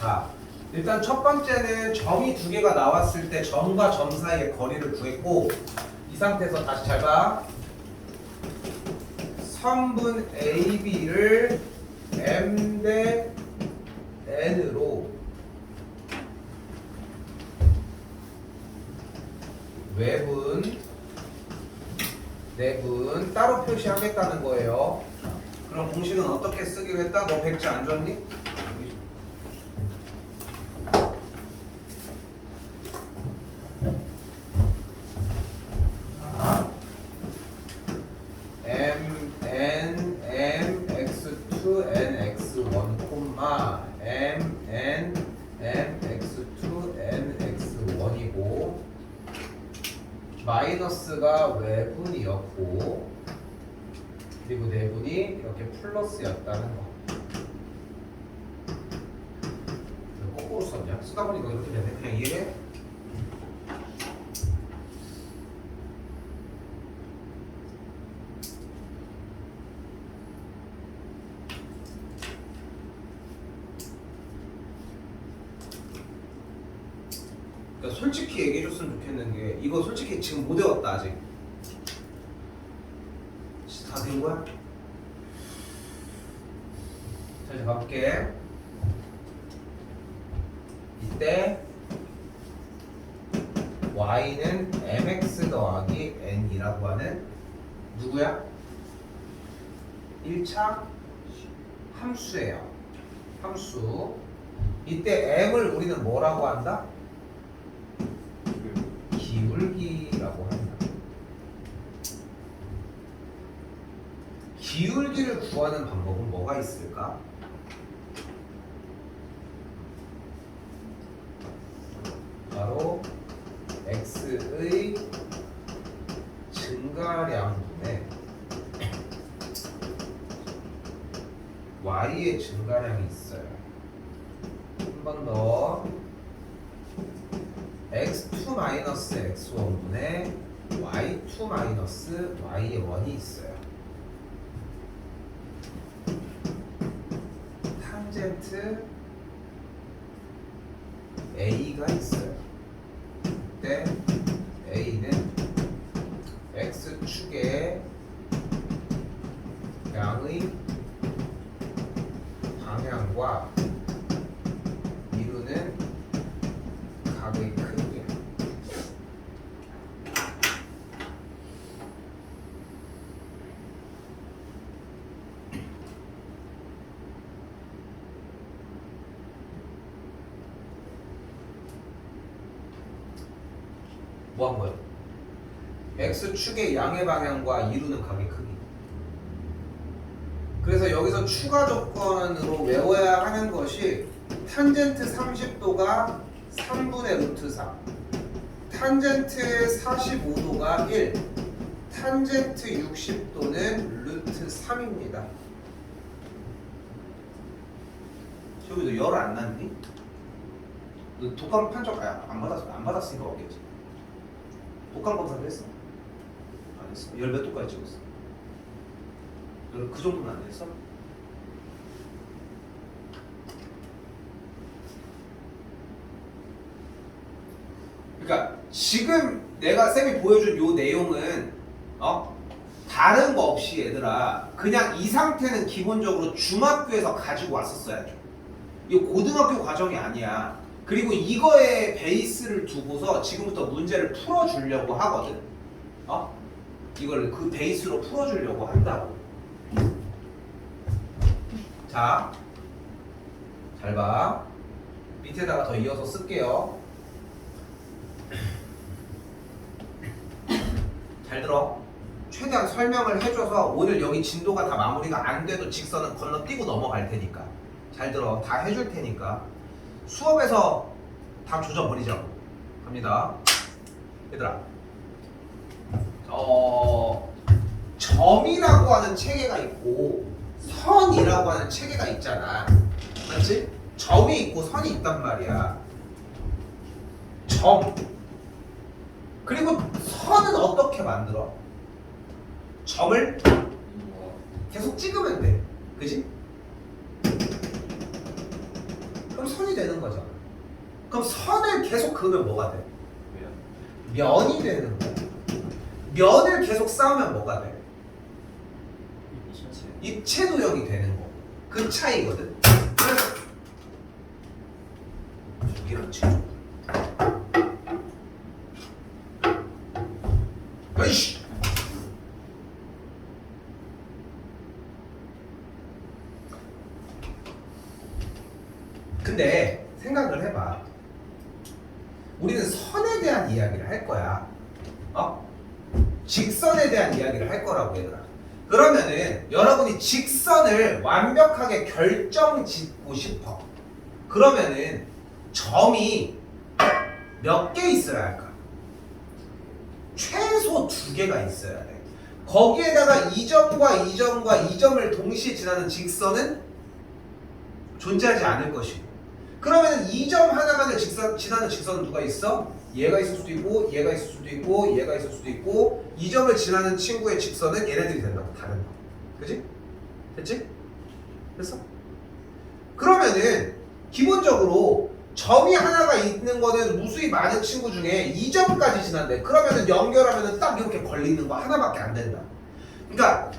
자, 일단 첫 번째는 점이 두 개가 나왔을 때 점과 점 사이의 거리를 구했고 이 상태에서 다시 잘 봐. 선분 AB를 M 대 N으로 외분, 내분 따로 표시하겠다는 거예요. 그럼 공식은 어떻게 쓰기로 했다? 너 백지 안 줬니? 마이너스가 외분이었고 그리고 내분이 이렇게 플러스였다는 거. 거꾸로 썼냐? 쓰다 보니까 이렇게 되네. 그냥 이해해? 그러니까 솔직히 얘기해줬으면 좋겠는 게 이거 솔직히 지금 못 외웠다 아직. 다 된 거야? 자 이제 가볼게. 이때 y는 mx 더하기 n이라고 하는 누구야? 1차 함수예요. 함수. 이때 m을 우리는 뭐라고 한다? 기울기라고 한다. 기울기를 구하는 방법은 뭐가 있을까? 바로 x의 증가량분에 y의 증가량이 있어요. 한 번 더. x2-x1분의 y2-y의 원이 있어요. 탄젠트 a가 있어요. 이때 a는 x축의 양의 방향과 이루는 각의 크기야. 뭐 한 거야? x축의 양의 방향과 이루는 각의 크기. 그래서 여기서 추가 조건으로 외워야 하는 것이 탄젠트 30도가 3분의 루트 3, 탄젠트 45도가 1, 탄젠트 60도는 루트 3입니다. 저기 너 열 안 났니? 너 독감 판정 안 받았으니까 없겠지. 독감 검사도 했어? 안 했어? 열 몇 도까지 찍었어? 열 그 정도는 안 했어? 그러니까 지금 내가 쌤이 보여준 요 내용은 다른 거 없이 얘들아 그냥 이 상태는 기본적으로 중학교에서 가지고 왔었어야죠. 이거 고등학교 과정이 아니야. 그리고 이거에 베이스를 두고서 지금부터 문제를 풀어주려고 하거든. 이걸 그 베이스로 풀어주려고 한다고. 자, 잘 봐. 밑에다가 더 이어서 쓸게요. 잘 들어. 최대한 설명을 해줘서 오늘 여기 진도가 다 마무리가 안 돼도 직선은 건너뛰고 넘어갈 테니까. 잘 들어. 다 해줄 테니까. 수업에서 다 조져버리자고. 갑니다. 얘들아. 점이라고 하는 체계가 있고 선이라고 하는 체계가 있잖아. 맞지? 점이 있고 선이 있단 말이야. 점. 그리고 선은 어떻게 만들어? 점을 계속 찍으면 돼. 그지? 그럼 선이 되는 거잖아. 그럼 선을 계속 그으면 뭐가 돼? 왜요? 면이 되는 거야. 면을 계속 쌓으면 뭐가 돼? 이천치. 입체도형이 되는 거. 그 차이거든. 그래서 이렇지. 아이씨. 근데 생각을 해봐. 우리는 선에 대한 이야기를 할 거야. 직선에 대한 이야기를 할 거라고 얘들아. 그러면은 여러분이 직선을 완벽하게 결정 짓고 싶어. 그러면은 점이 몇 개 있어야 할까? 최소 2개가 있어야 돼. 거기에다가 이 점과 이 점과 이 점을 동시에 지나는 직선은 존재하지 않을 것이고, 그러면은 이 점 하나만을 지나는 직선은 누가 있어? 얘가 있을 수도 있고, 얘가 있을 수도 있고, 얘가 있을 수도 있고, 이 점을 지나는 친구의 직선은 얘네들이 된다고. 다른 거. 그치? 됐지? 됐어? 그러면은 기본적으로 점이 하나가 있는 거는 무수히 많은 친구 중에 이 점까지 지난대. 그러면은 연결하면은 딱 이렇게 걸리는 거 하나밖에 안 된다. 그러니까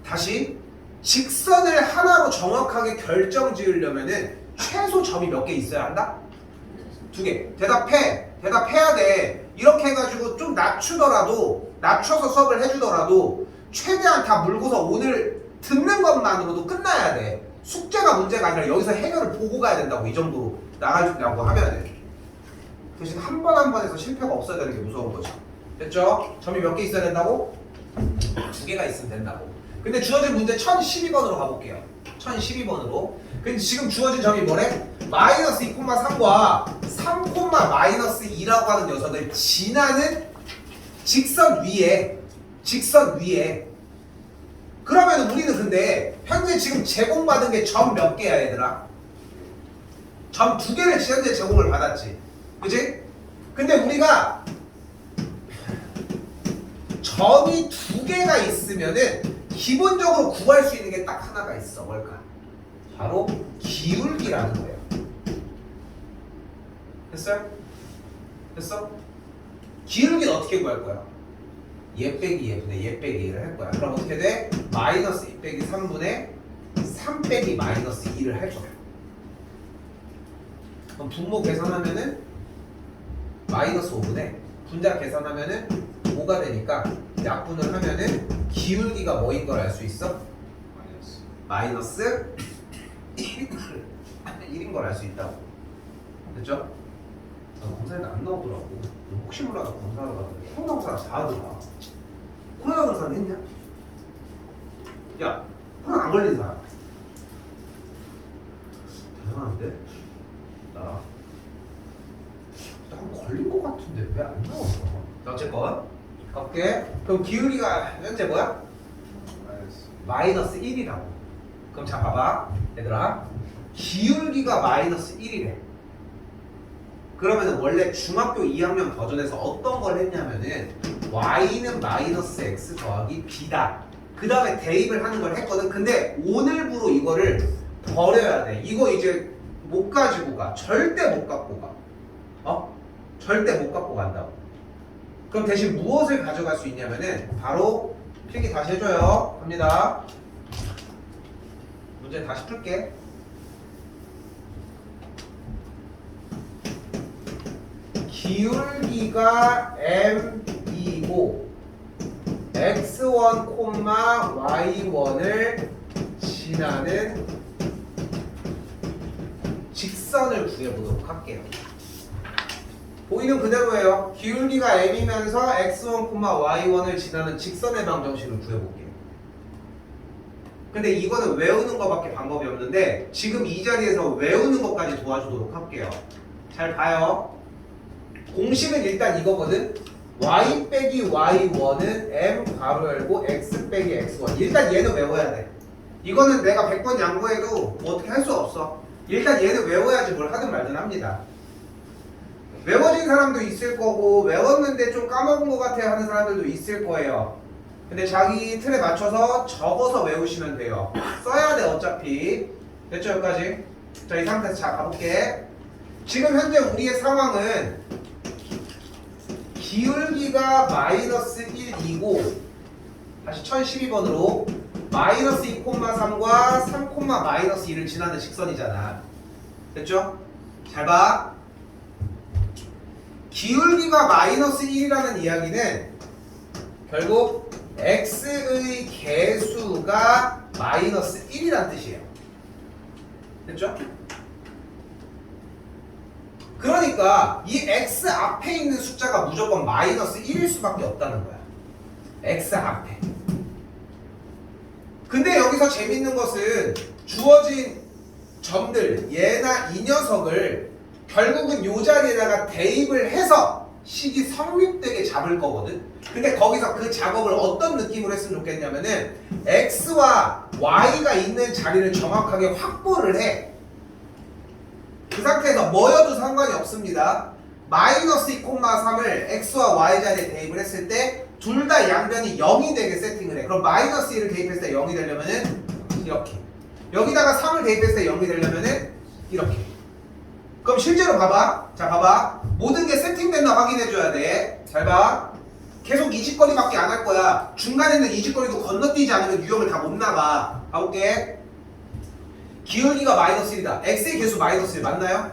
다시 직선을 하나로 정확하게 결정 지으려면은 최소 점이 몇 개 있어야 한다? 2개. 대답해야 돼. 이렇게 해가지고 좀 낮춰서 수업을 해주더라도 최대한 다 물고서 오늘 듣는 것만으로도 끝나야 돼. 숙제가 문제가 아니라 여기서 해결을 보고 가야 된다고. 이 정도로 나가려고 하면 돼. 대신 한 번 한 번에서 실패가 없어야 되는 게 무서운 거죠. 됐죠? 점이 몇 개 있어야 된다고? 2개가 있으면 된다고. 근데 주어진 문제 1012번으로 가볼게요. 1012번으로. 근데 지금 주어진 점이 뭐래? 마이너스 2,3과 3, 마이너스 2라고 하는 녀석을 지나는 직선 위에. 그러면 우리는 근데 현재 지금 제공받은 게 점 몇 개야 얘들아? 점 2개를 현재 제공을 받았지. 그치? 근데 우리가 점이 2개가 있으면은 기본적으로 구할 수 있는 게 딱 하나가 있어. 뭘까? 바로 기울기라는 거예요. 됐어요? 됐어? 기울기는 어떻게 구할 거야? 얘 빼기 얘분의 얘 빼기 1을 할 거야. 그럼 어떻게 돼? 마이너스 2 빼기 3분의 3 빼기 마이너스 2를 할 거야. 그럼 분모 계산하면은 마이너스 5분의 분자 계산하면은 5가 되니까 약분을 하면은 기울기가 뭐인 걸 알 수 있어? 마이너스 1인 걸 알 수 있다고. 됐죠? 검사에도 안 나오더라고. 혹시 몰라서 검사하러 갔는데 코로나 검사 다 하더라. 코로나 검사는 했냐? 야, 코로나 안 걸린 사람 대단한데? 나 걸린 거 같은데 왜 안 나왔어? 어쨌건 갈게. 그럼 기울기가 현재 뭐야? 마이너스 1이라고. 그럼 자 봐봐 얘들아, 기울기가 마이너스 1이래. 그러면은 원래 중학교 2학년 버전에서 어떤 걸 했냐면은 y는 마이너스 x 더하기 b다. 그 다음에 대입을 하는 걸 했거든. 근데 오늘부로 이거를 버려야 돼. 이거 이제 못 가지고 가. 절대 못 갖고 가. 절대 못 갖고 간다고. 그럼 대신 무엇을 가져갈 수 있냐면은 바로 필기 다시 해줘요. 갑니다. 문제 다시 풀게. 기울기가 m이고 x1, y1을 지나는 직선을 구해보도록 할게요. 보이는 그대로예요. 기울기가 m이면서 x1, y1을 지나는 직선의 방정식을 구해볼게요. 근데 이거는 외우는 것밖에 방법이 없는데 지금 이 자리에서 외우는 것까지 도와주도록 할게요. 잘 봐요. 공식은 일단 이거거든. y 빼기 y1은 m 괄호 열고 x 빼기 x1. 일단 얘는 외워야 돼. 이거는 내가 100번 양보해도 뭐 어떻게 할 수 없어. 일단 얘는 외워야지 뭘 하든 말든 합니다. 외워진 사람도 있을 거고 외웠는데 좀 까먹은 것 같아 하는 사람들도 있을 거예요. 근데 자기 틀에 맞춰서 적어서 외우시면 돼요. 써야 돼 어차피. 됐죠 여기까지? 자, 이 상태에서 자 가볼게. 지금 현재 우리의 상황은 기울기가 마이너스 1이고 다시 1012번으로 마이너스 2,3과 3, 마이너스 2를 지나는 직선이잖아. 됐죠? 잘 봐. 기울기가 마이너스 1이라는 이야기는 결국 x의 개수가 마이너스 1이란 뜻이에요. 됐죠? 그러니까 이 x 앞에 있는 숫자가 무조건 마이너스 1일 수밖에 없다는 거야. x 앞에. 근데 여기서 재밌는 것은 주어진 점들, 얘나 이 녀석을 결국은 이 자리에다가 대입을 해서 식이 성립되게 잡을 거거든. 근데 거기서 그 작업을 어떤 느낌으로 했으면 좋겠냐면은 x와 y가 있는 자리를 정확하게 확보를 해. 그 상태에서 뭐여도 상관이 없습니다. 마이너스 2,3을 x와 y 자리에 대입을 했을 때 둘 다 양변이 0이 되게 세팅을 해. 그럼 마이너스 1을 대입했을 때 0이 되려면은 이렇게. 여기다가 3을 대입했을 때 0이 되려면은 이렇게. 그럼 실제로 봐봐. 자, 봐봐. 모든 게 세팅됐나 확인해줘야 돼. 잘 봐. 계속 이직거리밖에 안 할 거야. 중간에 있는 이직거리도 건너뛰지 않으면 유형을 다 못 나가. 가볼게. 기울기가 마이너스 1이다. x의 개수 마이너스 1 맞나요?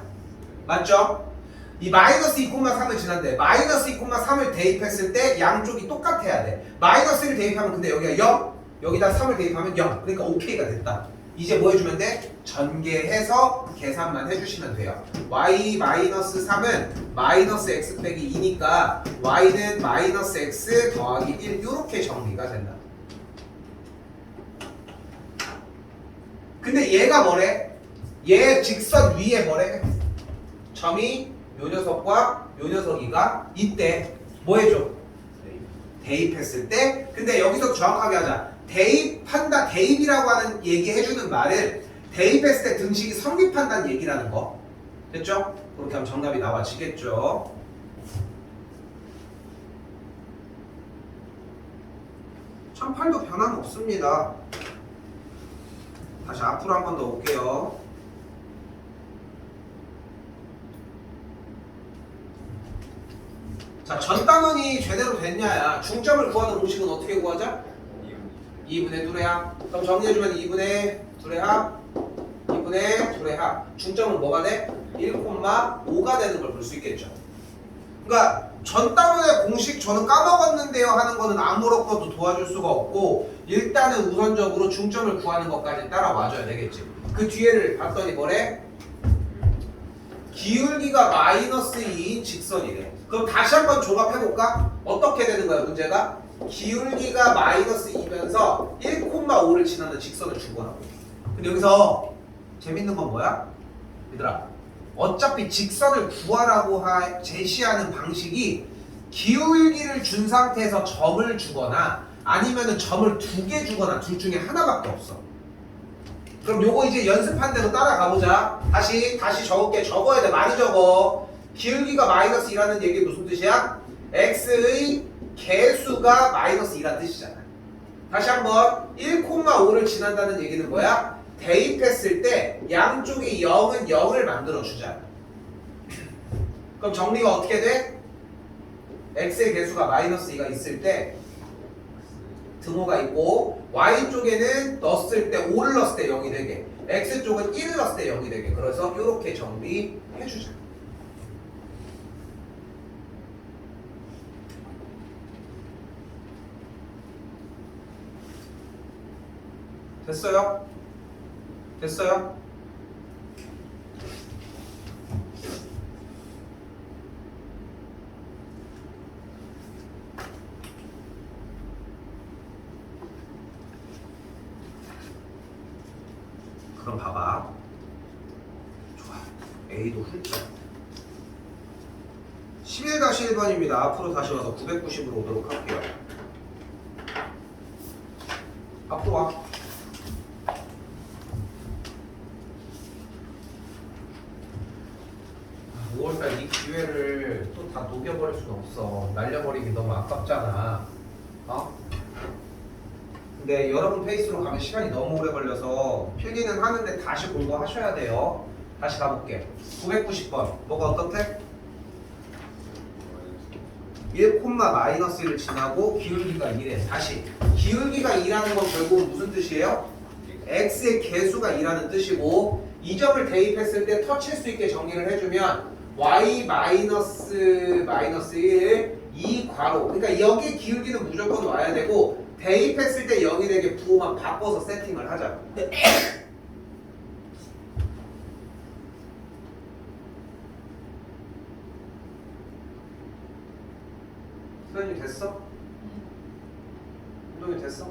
맞죠? 이 마이너스 2,3을 지난데 마이너스 2,3을 대입했을 때 양쪽이 똑같아야 돼. 마이너스 1을 대입하면 근데 여기가 0, 여기다 3을 대입하면 0. 그러니까 오케이가 됐다. 이제 뭐 해주면 돼? 전개해서 계산만 해주시면 돼요. y 마이너스 3은 마이너스 x 빼기 2니까 y는 마이너스 x 더하기 1 이렇게 정리가 된다. 근데 얘가 뭐래? 얘 직선 위에 뭐래? 점이 요 녀석과 요 녀석이가 이때 뭐 해줘? 대입했을 때. 근데 여기서 정확하게 하자. 대입한다, 대입이라고 하는 얘기 해주는 말은 대입했을 때 등식이 성립한다는 얘기라는 거. 됐죠? 그렇게 하면 정답이 나와지겠죠. 참 8도 변함없습니다. 다시 앞으로 한 번 더 올게요. 자, 전 단원이 제대로 됐냐야. 중점을 구하는 공식은 어떻게 구하자? 2분의 2의 합. 그럼 정리해주면 2분의 2의 합, 2분의 2의 합. 중점은 뭐가 돼? 1,5가 되는 걸 볼 수 있겠죠. 그러니까 전 단원의 공식 저는 까먹었는데요 하는 거는 아무렇게도 도와줄 수가 없고 일단은 우선적으로 중점을 구하는 것까지 따라와줘야 되겠지. 그 뒤에를 봤더니 뭐래? 기울기가 마이너스 2인 직선이래. 그럼 다시 한번 종합해볼까? 어떻게 되는 거야 문제가? 기울기가 마이너스 2면서 1,5를 지나는 직선을 준 거라고. 근데 여기서 재밌는 건 뭐야? 얘들아, 어차피 직선을 구하라고 제시하는 방식이 기울기를 준 상태에서 점을 주거나 아니면은 점을 2개 주거나 둘 중에 하나밖에 없어. 그럼 요거 이제 연습한 대로 따라가 보자. 다시 적을게. 적어야 돼. 많이 적어. 기울기가 마이너스 2라는 얘기 무슨 뜻이야? x의 개수가 마이너스 2라는 뜻이잖아. 다시 한번 1,5를 지난다는 얘기는 뭐야? 대입했을 때 양쪽이 0은 0을 만들어주자. 그럼 정리가 어떻게 돼? x의 개수가 마이너스 2가 있을 때 등호가 있고 y쪽에는 넣었을 때 5를 넣었을 때 0이 되게, x쪽은 1을 넣었을 때 0이 되게. 그래서 이렇게 정리해주자. 됐어요? 됐어요? 그럼 봐봐. 좋아. A도 훌쩍. 11-1번입니다. 앞으로 다시 와서 990으로 오도록 할게요. 앞으로 와. 5월달 이 기회를 또 다 녹여버릴 수는 없어. 날려버리기 너무 아깝잖아. 어? 근데 여러분 페이스로 가면 시간이 너무 오래 걸려서 필기는 하는데 다시 공부하셔야 돼요. 다시 가볼게. 990번. 뭐가 어떻대? 1, 마이너스 1을 지나고 기울기가 2래. 다시. 기울기가 2라는 건 결국은 무슨 뜻이에요? x의 개수가 2라는 뜻이고 이 점을 대입했을 때 터칠 수 있게 정리를 해주면 y 마이너스 1, 2 괄호. 그러니까 여기 기울기는 무조건 와야 되고 대입했을 때 0이 되게 부호만 바꿔서 세팅을 하자. 수현이 됐어? 운동이 됐어?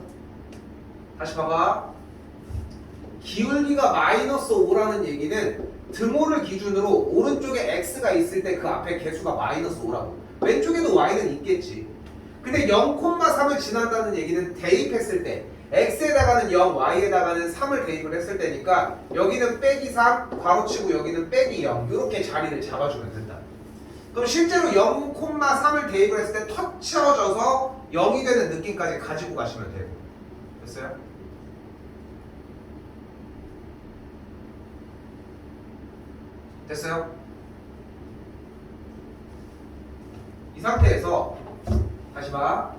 다시 봐봐. 기울기가 마이너스 5라는 얘기는 등호를 기준으로 오른쪽에 x가 있을 때 그 앞에 개수가 마이너스 5라고. 왼쪽에도 y는 있겠지. 근데 0,3을 지난다는 얘기는 대입했을 때 x에다가는 0, y에다가는 3을 대입을 했을 때니까 여기는 빼기 3, 괄호치고 여기는 빼기 0 이렇게 자리를 잡아주면 된다. 그럼 실제로 0,3을 대입을 했을 때 턱 채워져서 0이 되는 느낌까지 가지고 가시면 되고. 됐어요? 됐어요? 이 상태에서 다시 봐.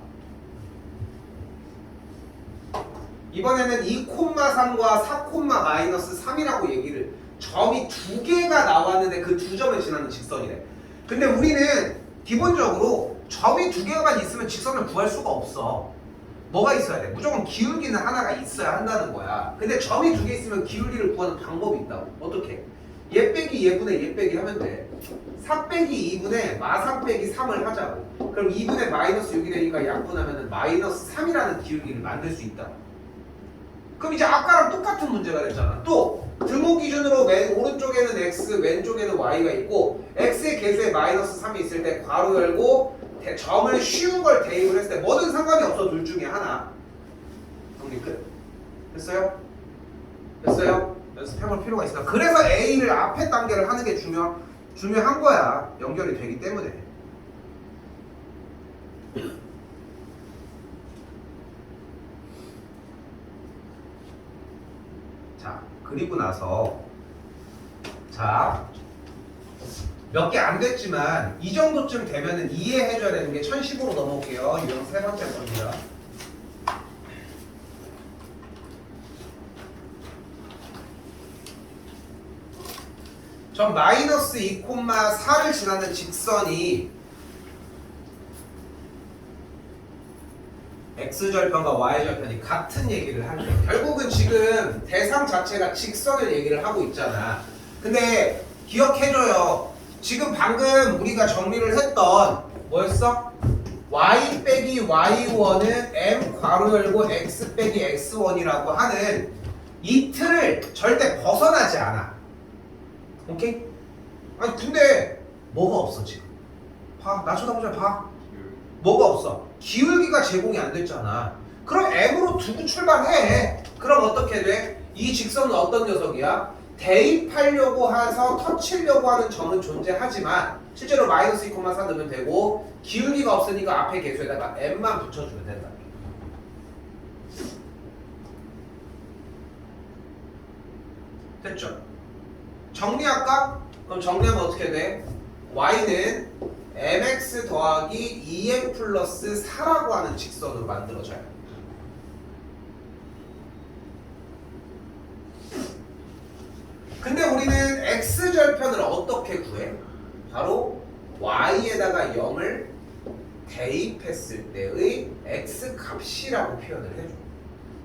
이번에는 2,3과 4,-3이라고 얘기를 점이 두 개가 나왔는데 그 두 점을 지나는 직선이래. 근데 우리는 기본적으로 점이 두 개만 있으면 직선을 구할 수가 없어. 뭐가 있어야 돼? 무조건 기울기는 하나가 있어야 한다는 거야. 근데 점이 두 개 있으면 기울기를 구하는 방법이 있다고. 어떻게? 얘 빼기 얘분의 얘 빼기 하면 돼. 4 빼기 2분의 마3 빼기 3을 하자고. 그럼 2분의 마이너스 6이 되니까 약분하면 마이너스 3이라는 기울기를 만들 수 있다. 그럼 이제 아까랑 똑같은 문제가 됐잖아. 또 등호 기준으로 오른쪽에는 x, 왼쪽에는 y가 있고 x의 개수에 마이너스 3이 있을 때 괄호 열고 점을 쉬운 걸 대입을 했을 때 뭐든 상관이 없어. 둘 중에 하나. 정리 끝. 됐어요? 됐어요? 연습해볼 필요가 있어. 그래서 A를 앞에 단계를 하는 게 중요한 거야. 연결이 되기 때문에. 자, 그리고 나서 자, 몇 개 안 됐지만 이 정도쯤 되면은 이해해줘야 되는 게 1015로 넘어올게요. 유형 세 번째 겁니다. 전 마이너스 2,4를 지나는 직선이 x절편과 y절편이 같은 얘기를 하는 거예요. 결국은 지금 대상 자체가 직선을 얘기를 하고 있잖아. 근데 기억해줘요. 지금 방금 우리가 정리를 했던 뭐였어? y 빼기 y1은 m 괄호 열고 x 빼기 x1이라고 하는 이 틀을 절대 벗어나지 않아. 오케이? 아니 근데 뭐가 없어 지금? 봐, 나 쳐다보자. 봐. 뭐가 없어? 기울기가 제공이 안 됐잖아. 그럼 m으로 두고 출발해. 그럼 어떻게 돼? 이 직선은 어떤 녀석이야? 대입하려고 해서 터치려고 하는 점은 존재하지만 실제로 마이너스 2,4 넣으면 되고 기울기가 없으니까 앞에 개수에다가 m만 붙여주면 된다. 됐죠? 정리할까? 그럼 정리하면 어떻게 돼? y는 mx 더하기 2m 플러스 4라고 하는 직선으로 만들어져요. 근데 우리는 x절편을 어떻게 구해? 바로 y에다가 0을 대입했을 때의 x 값이라고 표현을 해줘.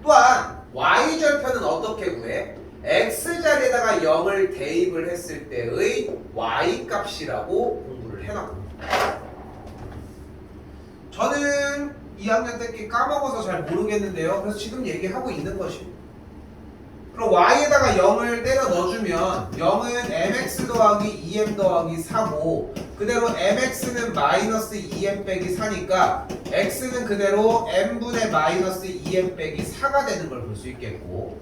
또한 y절편은 어떻게 구해? x자리에다가 0을 대입을 했을 때의 y값이라고 공부를 해놨고, 저는 2학년 때 까먹어서 잘 모르겠는데요. 그래서 지금 얘기하고 있는 것이, 그럼 y에다가 0을 때려 넣어주면 0은 mx 더하기 2m 더하기 4고 그대로 mx는 마이너스 2m 빼기 4니까 x는 그대로 m분의 마이너스 2m 빼기 4가 되는 걸 볼 수 있겠고,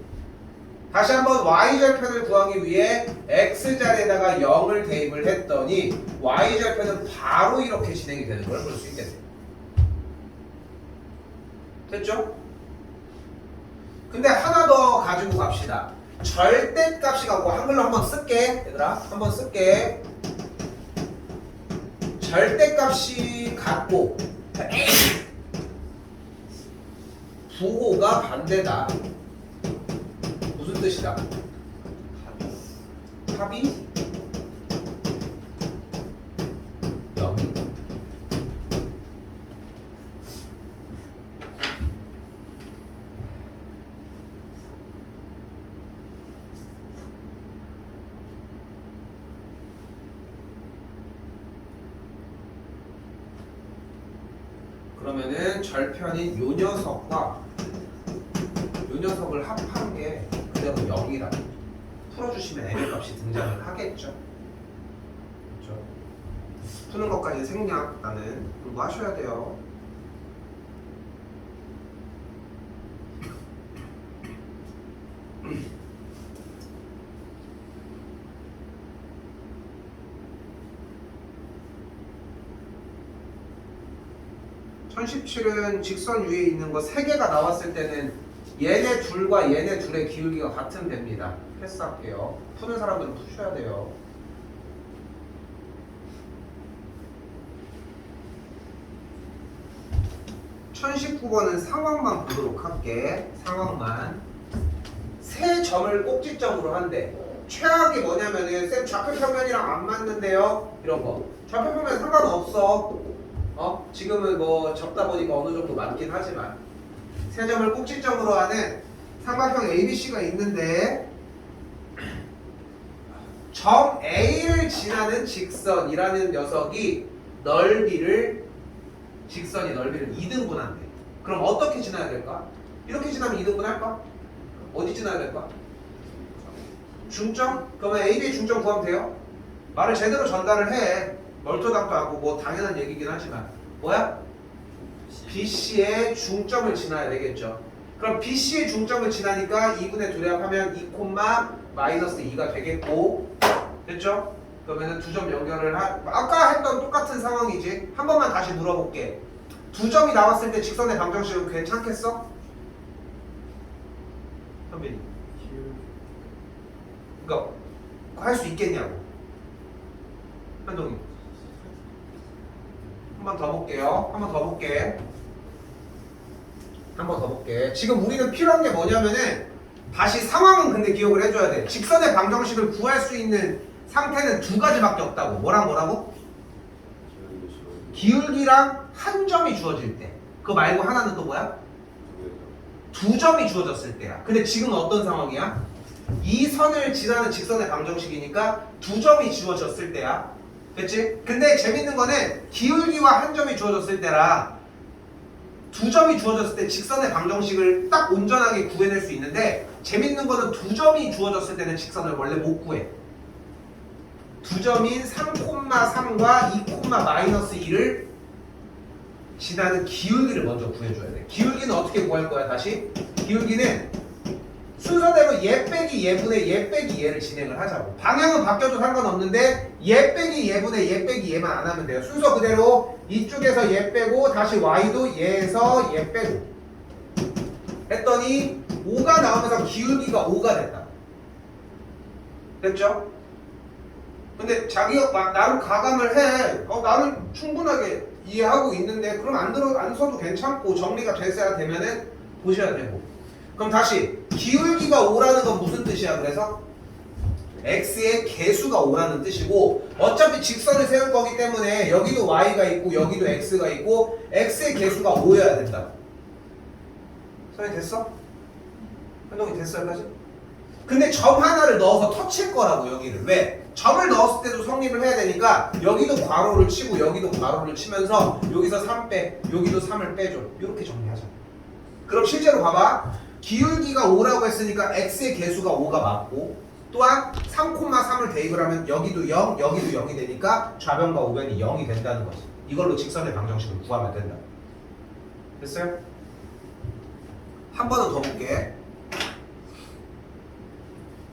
다시 한번 y절편을 구하기 위해 x자리에다가 0을 대입을 했더니 y절편은 바로 이렇게 진행이 되는 걸 볼 수 있겠네요. 됐죠? 근데 하나 더 가지고 갑시다. 절대값이 갖고 한글로 한번 쓸게. 얘들아 한번 쓸게. 절대값이 같고 부호가 반대다. 무슨 뜻이다? 합이 0. 그러면은 절편인 요 녀석과 요 녀석을 합한 게 그대로 0이라 풀어주시면 n의 값이 등장을 하겠죠. 그렇죠? 푸는 것까지 생략 나는 공부하셔야 돼요. (1017은) 직선 위에 있는 거 3개가 나왔을 때는 얘네 둘과 얘네 둘의 기울기가 같은 됩니다. 패스할게요. 푸는 사람들은 푸셔야 돼요. (1019번은) 상황만 보도록 할게. 상황만. 세 점을 꼭지점으로 한대. 최악이 뭐냐면은 쌤 좌표평면이랑 안 맞는데요. 이런 거. 좌표평면 상관없어. 지금은 뭐 적다 보니까 어느 정도 맞긴 하지만 세 점을 꼭지점으로 하는 삼각형 ABC가 있는데 점 A를 지나는 직선이라는 녀석이 직선이 넓이를 2등분한대. 그럼 어떻게 지나야 될까? 이렇게 지나면 2등분 할까? 어디 지나야 될까? 중점? 그러면 AB의 중점 구하면 돼요? 말을 제대로 전달을 해. 멀토당도 하고 뭐 당연한 얘기긴 하지만 뭐야? BC의 중점을 지나야 되겠죠. 그럼 BC의 중점을 지나니까 2분의 2를 합하면 2, 마이너스 2가 되겠고 됐죠? 그러면은 두 점 연결을 아까 했던 똑같은 상황이지. 한 번만 다시 물어볼게. 두 점이 나왔을 때 직선의 방정식은 괜찮겠어? 현빈이 그러니까 할 수 있겠냐고. 한동이 한 번 더 볼게요. 한 번 더 볼게. 지금 우리는 필요한 게 뭐냐면은 다시 상황은 근데 기억을 해줘야 돼. 직선의 방정식을 구할 수 있는 상태는 두 가지밖에 없다고. 뭐라고? 기울기랑 한 점이 주어질 때. 그거 말고 하나는 또 뭐야? 두 점이 주어졌을 때야. 근데 지금은 어떤 상황이야? 이 선을 지나는 직선의 방정식이니까 두 점이 주어졌을 때야. 그치? 근데 재밌는 거는 기울기와 한 점이 주어졌을 때라 두 점이 주어졌을 때 직선의 방정식을 딱 온전하게 구해낼 수 있는데 재밌는 거는 두 점이 주어졌을 때는 직선을 원래 못 구해. 두 점인 3,3과 2, 마이너스 2를 지나는 기울기를 먼저 구해줘야 돼. 기울기는 어떻게 구할 거야 다시? 기울기는 순서대로 얘 빼기 얘분의 얘 빼기 얘를 진행을 하자고. 방향은 바뀌어도 상관없는데 얘 빼기 얘분의 얘 빼기 얘만 안 하면 돼요. 순서 그대로 이쪽에서 얘 빼고 다시 y도 얘에서 얘 빼고 했더니 5가 나오면서 기울기가 5가 됐다. 됐죠? 근데 자기가 막 나름 가감을 해. 나는 충분하게 이해하고 있는데 그럼 안 써도 괜찮고 정리가 됐어야 되면은 보셔야 되고. 그럼 다시 기울기가 5라는 건 무슨 뜻이야? 그래서 x의 개수가 5라는 뜻이고 어차피 직선을 세울 거기 때문에 여기도 y가 있고 여기도 x가 있고 x의 개수가 5여야 된다. 설명 됐어? 설명이 됐어 여기까지? 근데 점 하나를 넣어서 터칠 거라고 여기를. 왜? 점을 넣었을 때도 성립을 해야 되니까 여기도 괄호를 치고 여기도 괄호를 치면서 여기서 3 빼, 여기도 3을 빼줘. 이렇게 정리하자. 그럼 실제로 봐봐. 기울기가 5라고 했으니까 x의 개수가 5가 맞고 또한 3,3을 대입을 하면 여기도 0, 여기도 0이 되니까 좌변과 우변이 0이 된다는 거지. 이걸로 직선의 방정식을 구하면 된다. 됐어요? 한 번은 더 볼게.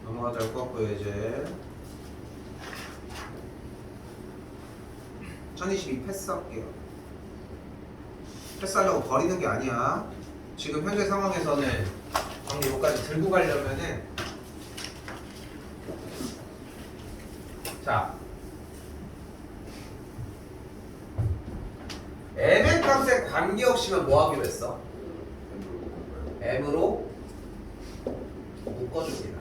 넘어가자 할 것 같고요. 이제 1022 패스할게요. 패스하려고 버리는 게 아니야. 지금 현재 상황에서는 정리 여기까지 들고 가려면은 자 m의 값에 관계없이면 뭐 하기로 했어? m으로 묶어줍니다.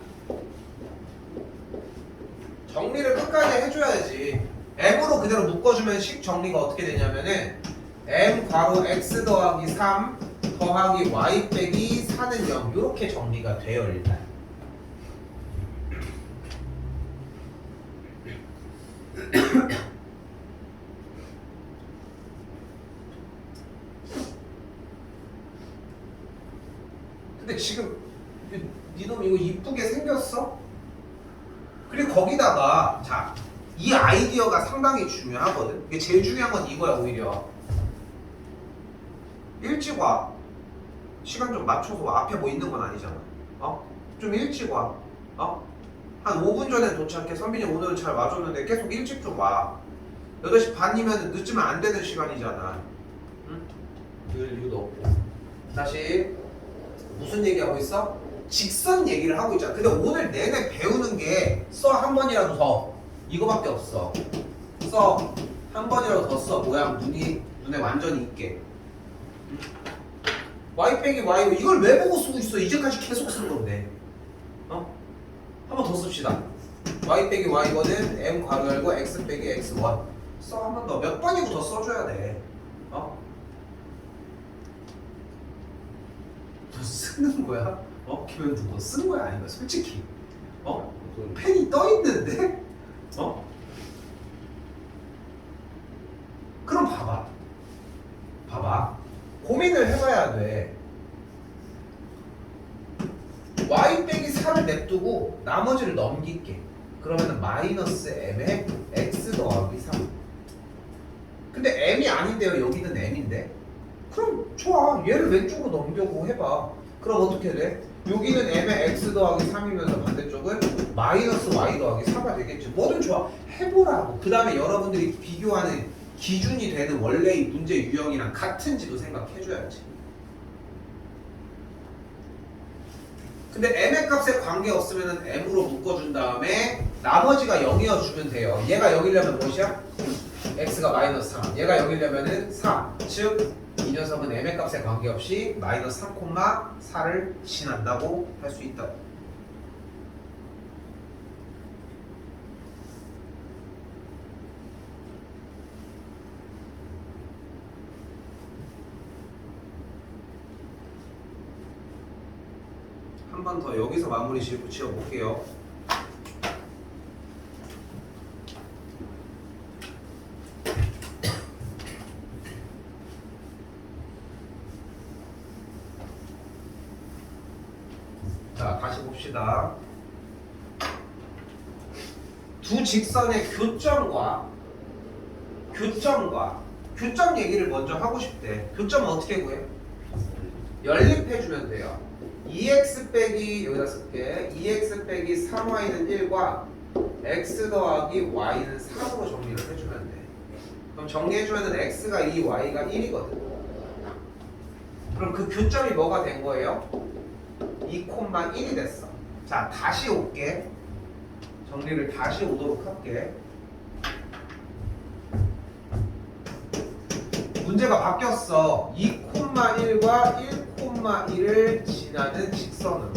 정리를 끝까지 해줘야지. m으로 그대로 묶어주면 식 정리가 어떻게 되냐면은 m 괄호 x 더하기 3 더하기 y 빼기 4는 0 이렇게 정리가 돼요 일단. 근데 지금 니놈 이거 이쁘게 생겼어? 그리고 거기다가 자, 이 아이디어가 상당히 중요하거든. 이게 제일 중요한 건 이거야 오히려. 일찍 와. 시간 좀 맞춰서 와. 앞에 뭐 있는 건 아니잖아. 좀 일찍 와. 한 5분 전에 도착해. 선빈이 오늘은 잘 와줬는데 계속 일찍 좀 와. 8시 반이면 늦으면 안 되는 시간이잖아. 응? 늦을 이유도 없고. 다시 무슨 얘기하고 있어? 직선 얘기를 하고 있잖아. 근데 오늘 내내 배우는 게 써 한 번이라도 더 이거밖에 없어. 써 한 번이라도 더 써. 모양 눈에 완전히 있게. y 빼기 y 이걸 왜 보고 쓰고 있어? 이제까지 계속 쓴 건데. 한 번 더 씁시다. y 빼기 y거는 m 괄호 열고 x 빼기 x1. 써 한 번 더. 몇 번이고 더 써줘야 돼. 너 쓰는 거야? 김현두 너 쓰는 거야 아닌 거야? 솔직히. 펜이 떠 있는데? 그럼 봐봐. 고민을 해봐야 돼. y 빼기 4를 냅두고 나머지를 넘길게. 그러면은 마이너스 m에 x 더하기 3. 근데 m이 아닌데요. 여기는 m인데. 그럼 좋아. 얘를 왼쪽으로 넘겨고 해봐. 그럼 어떻게 돼? 여기는 m에 x 더하기 3이면서 반대쪽은 마이너스 y 더하기 4가 되겠지. 뭐든 좋아. 해보라고. 그 다음에 여러분들이 비교하는 기준이 되는 원래의 문제 유형이랑 같은지도 생각해줘야지. 근데 m의 값에 관계없으면 m으로 묶어준 다음에 나머지가 0이어 주면 돼요. 얘가 0이려면 무엇이야? x가 마이너스 3. 얘가 0이려면은 3. 즉 이 녀석은 m의 값에 관계없이 마이너스 3,4를 지난다고 할 수 있다. 한 번 더 여기서 마무리 지어볼게요. 자, 다시 봅시다. 두 직선의 교점 얘기를 먼저 하고 싶대. 교점은 어떻게 구해? 연립해주면 돼요. 2x 빼기 여기다 쓸게. 2x 빼기 3y는 1과 x 더하기 y는 3으로 정리를 해주면 돼. 그럼 정리해주면 x가 2, y가 1이거든. 그럼 그 교점이 뭐가 된 거예요? 2,1이 됐어. 자, 다시 올게. 정리를 다시 오도록 할게. 문제가 바뀌었어. 2,1과 1,1을 지나는 직선으로.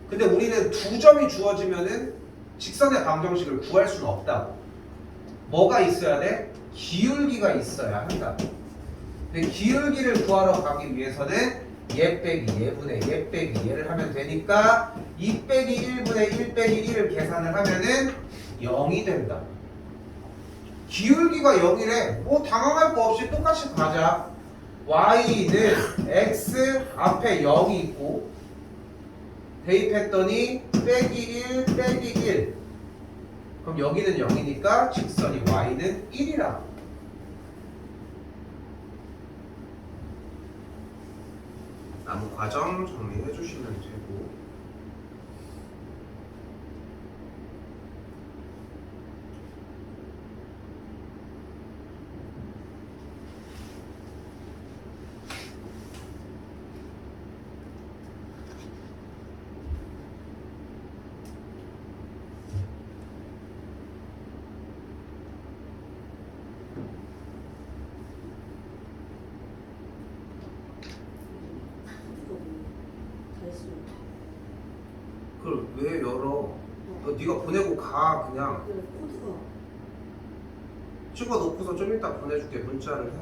근데 우리는 두 점이 주어지면은 직선의 방정식을 구할 수는 없다고. 뭐가 있어야 돼? 기울기가 있어야 한다. 근데 기울기를 구하러 가기 위해서는 얘 빼기 얘분의 얘 빼기 얘를 하면 되니까 2 빼기 1분의 1 빼기 1을 계산을 하면은 0이 된다. 기울기가 0이래. 뭐 당황할 거 없이 똑같이 가자. y는 x 앞에 0이 있고 대입했더니 빼기 1 빼기 1. 그럼 여기는 0이니까 직선이 y는 1이라고. 남은 과정 정리해 주시면 되고. 이걸 왜 열어? 너 네가 보내고 가 그냥. 그 코드가 찍어놓고서 좀 이따 보내줄게. 문자를 해.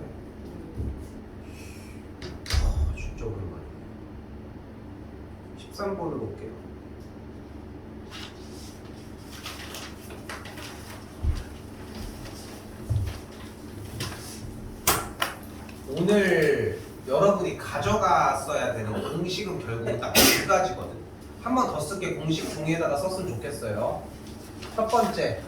진짜 오랜만에. 13번을 볼게요. 오늘 여러분이 가져갔어야 되는 공식은 결국 딱 두 가지거든. 한 번 더 쓸게. 공식 종이에다가 썼으면 좋겠어요. 첫 번째,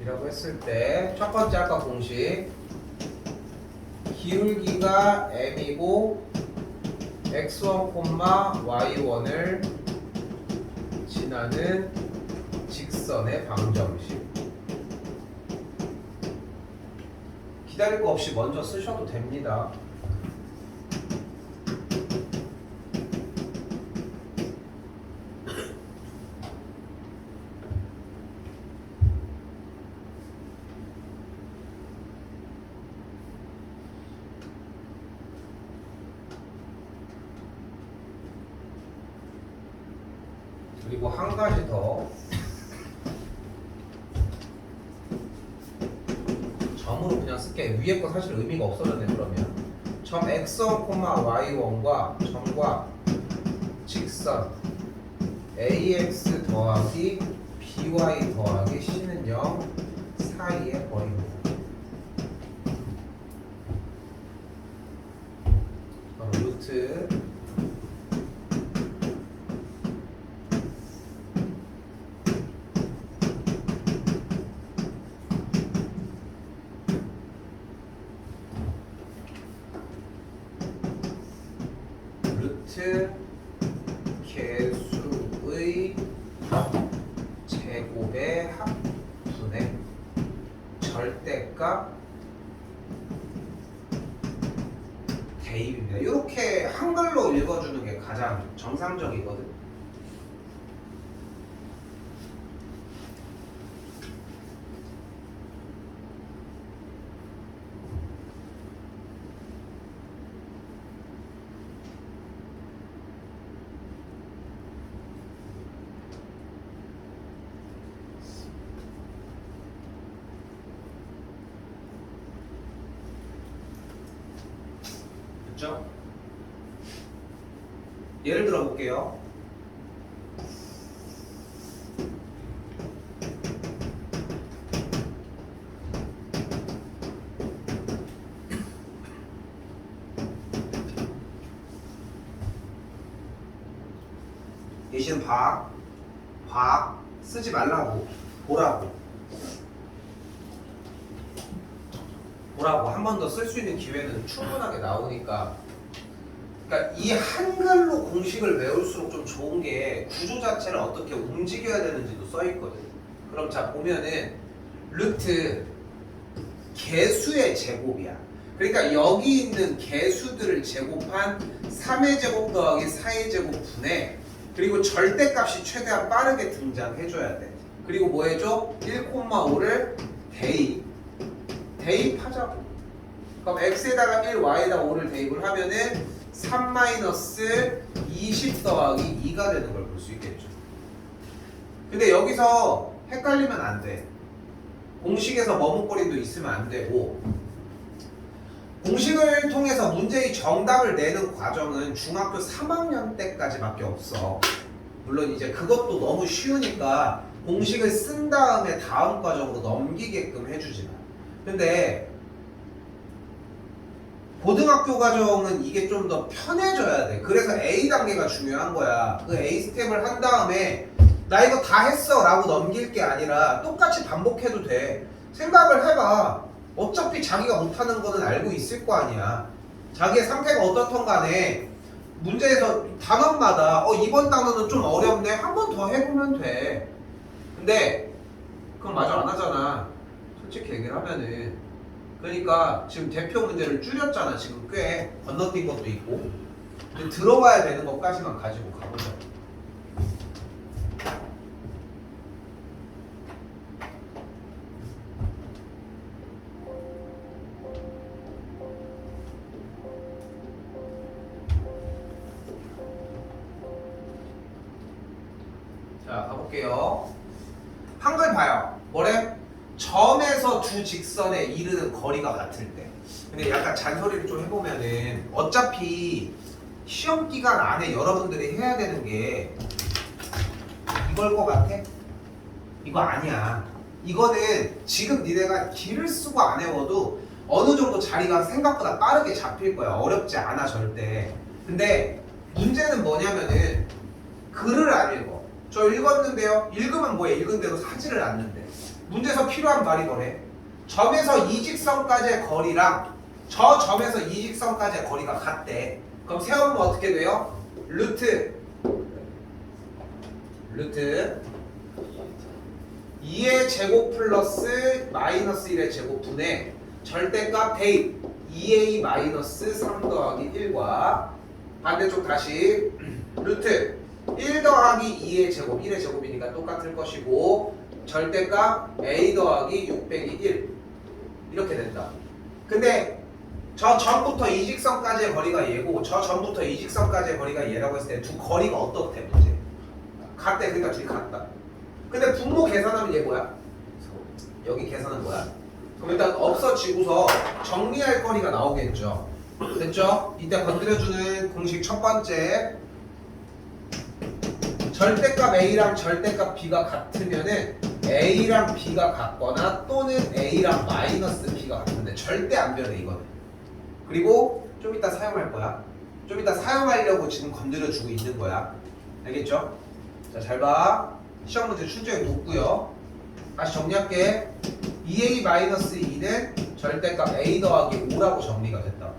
이라고 했을 때 첫 번째 아까 공식, 기울기가 m이고 x1, y1을 지나는 직선의 방정식. 기다릴 거 없이 먼저 쓰셔도 됩니다. 그리고 한 가지 더, 점으로 그냥 쓸게. 위에 거 사실 의미가 없어졌네. 그러면 점 x1, y1과 점과 직선 ax 더하기 by 더하기 c는 0 사이의 거리입니다. 바로 루트 개수의 제곱의 합분의 절대값 대입입니다. 이렇게 한글로 읽어주는 게 가장 정상적이거든. 그렇죠? 예를 들어 볼게요. 예시는 봐 쓰지 말라고, 보라고 한 번 더 쓸 수 있는 기회는 충분하게 나오니까. 그러니까 이 한글로 공식을 외울수록 좀 좋은 게 구조 자체를 어떻게 움직여야 되는지도 써 있거든. 그럼 자 보면은 루트 개수의 제곱이야. 그러니까 여기 있는 개수들을 제곱한 3의 제곱 더하기 4의 제곱 분의, 그리고 절대값이 최대한 빠르게 등장해줘야 돼. 그리고 뭐 해줘? 1,5를 대입하자고. 그럼 x에다가 1, y에다가 5를 대입을 하면은 3-20 더하기 2가 되는 걸 볼 수 있겠죠. 근데 여기서 헷갈리면 안 돼. 공식에서 머뭇거림도 있으면 안 되고, 공식을 통해서 문제의 정답을 내는 과정은 중학교 3학년 때까지밖에 없어. 물론 이제 그것도 너무 쉬우니까 공식을 쓴 다음에 다음 과정으로 넘기게끔 해주지만, 근데 고등학교 과정은 이게 좀 더 편해져야 돼. 그래서 A 단계가 중요한 거야. 그 A 스텝을 한 다음에 나 이거 다 했어 라고 넘길 게 아니라 똑같이 반복해도 돼. 생각을 해봐. 어차피 자기가 못하는 거는 알고 있을 거 아니야. 자기의 상태가 어떻든 간에 문제에서 단원마다 이번 단원은 좀 어렵네, 한 번 더 해보면 돼. 근데 그건 마저 안 하잖아, 솔직히 얘기를 하면은. 그러니까 지금 대표 문제를 줄였잖아. 지금 꽤 건너뛴 것도 있고. 근데 들어가야 되는 것까지만 가지고 가보자. 자, 가볼게요. 한글 봐요. 뭐래? 점에서 두 직선에 이르는 거리가 같을 때. 근데 약간 잔소리를 좀 해보면은 어차피 시험 기간 안에 여러분들이 해야 되는 게 이걸 것 같아? 이거 아니야. 이거는 지금 니네가 길을 쓰고 안 외워도 어느 정도 자리가 생각보다 빠르게 잡힐 거야. 어렵지 않아 절대. 근데 문제는 뭐냐면은 글을 안 읽어. 저 읽었는데요. 읽으면 뭐해? 읽은 대로 사지를 않는데. 문제에서 필요한 말이 뭐래? 점에서 이 직선까지의 거리랑 저 점에서 이 직선까지의 거리가 같대. 그럼 세우면 어떻게 돼요? 루트 2의 제곱 플러스 마이너스 1의 제곱분의 절대값 대입 2a 마이너스 3 더하기 1과 반대쪽 다시 루트 1 더하기 2의 제곱 1의 제곱이니까 똑같을 것이고 절대값 a 더하기 6 빼기 1 이렇게 된다. 근데 저 전부터 이 직선까지의 거리가 얘고 저 전부터 이 직선까지의 거리가 얘라고 했을 때 두 거리가 어떻대 문제? 같대. 그러니까 둘이 같다. 근데 분모 계산하면 얘 뭐야? 여기 계산은 뭐야? 그럼 일단 없어지고서 정리할 거리가 나오겠죠. 됐죠? 이때 건드려주는 공식 첫 번째 절대값 A랑 절대값 B가 같으면은 A랑 B가 같거나 또는 A랑 마이너스 B가 같은데 절대 안 변해 이거는. 그리고 좀 이따 사용할 거야. 좀 이따 사용하려고 지금 건드려주고 있는 거야. 알겠죠? 자, 잘 봐. 시험 문제 출제에 높고요. 다시 정리할게. 2a-2는 절대값 a 더하기 5라고 정리가 됐다.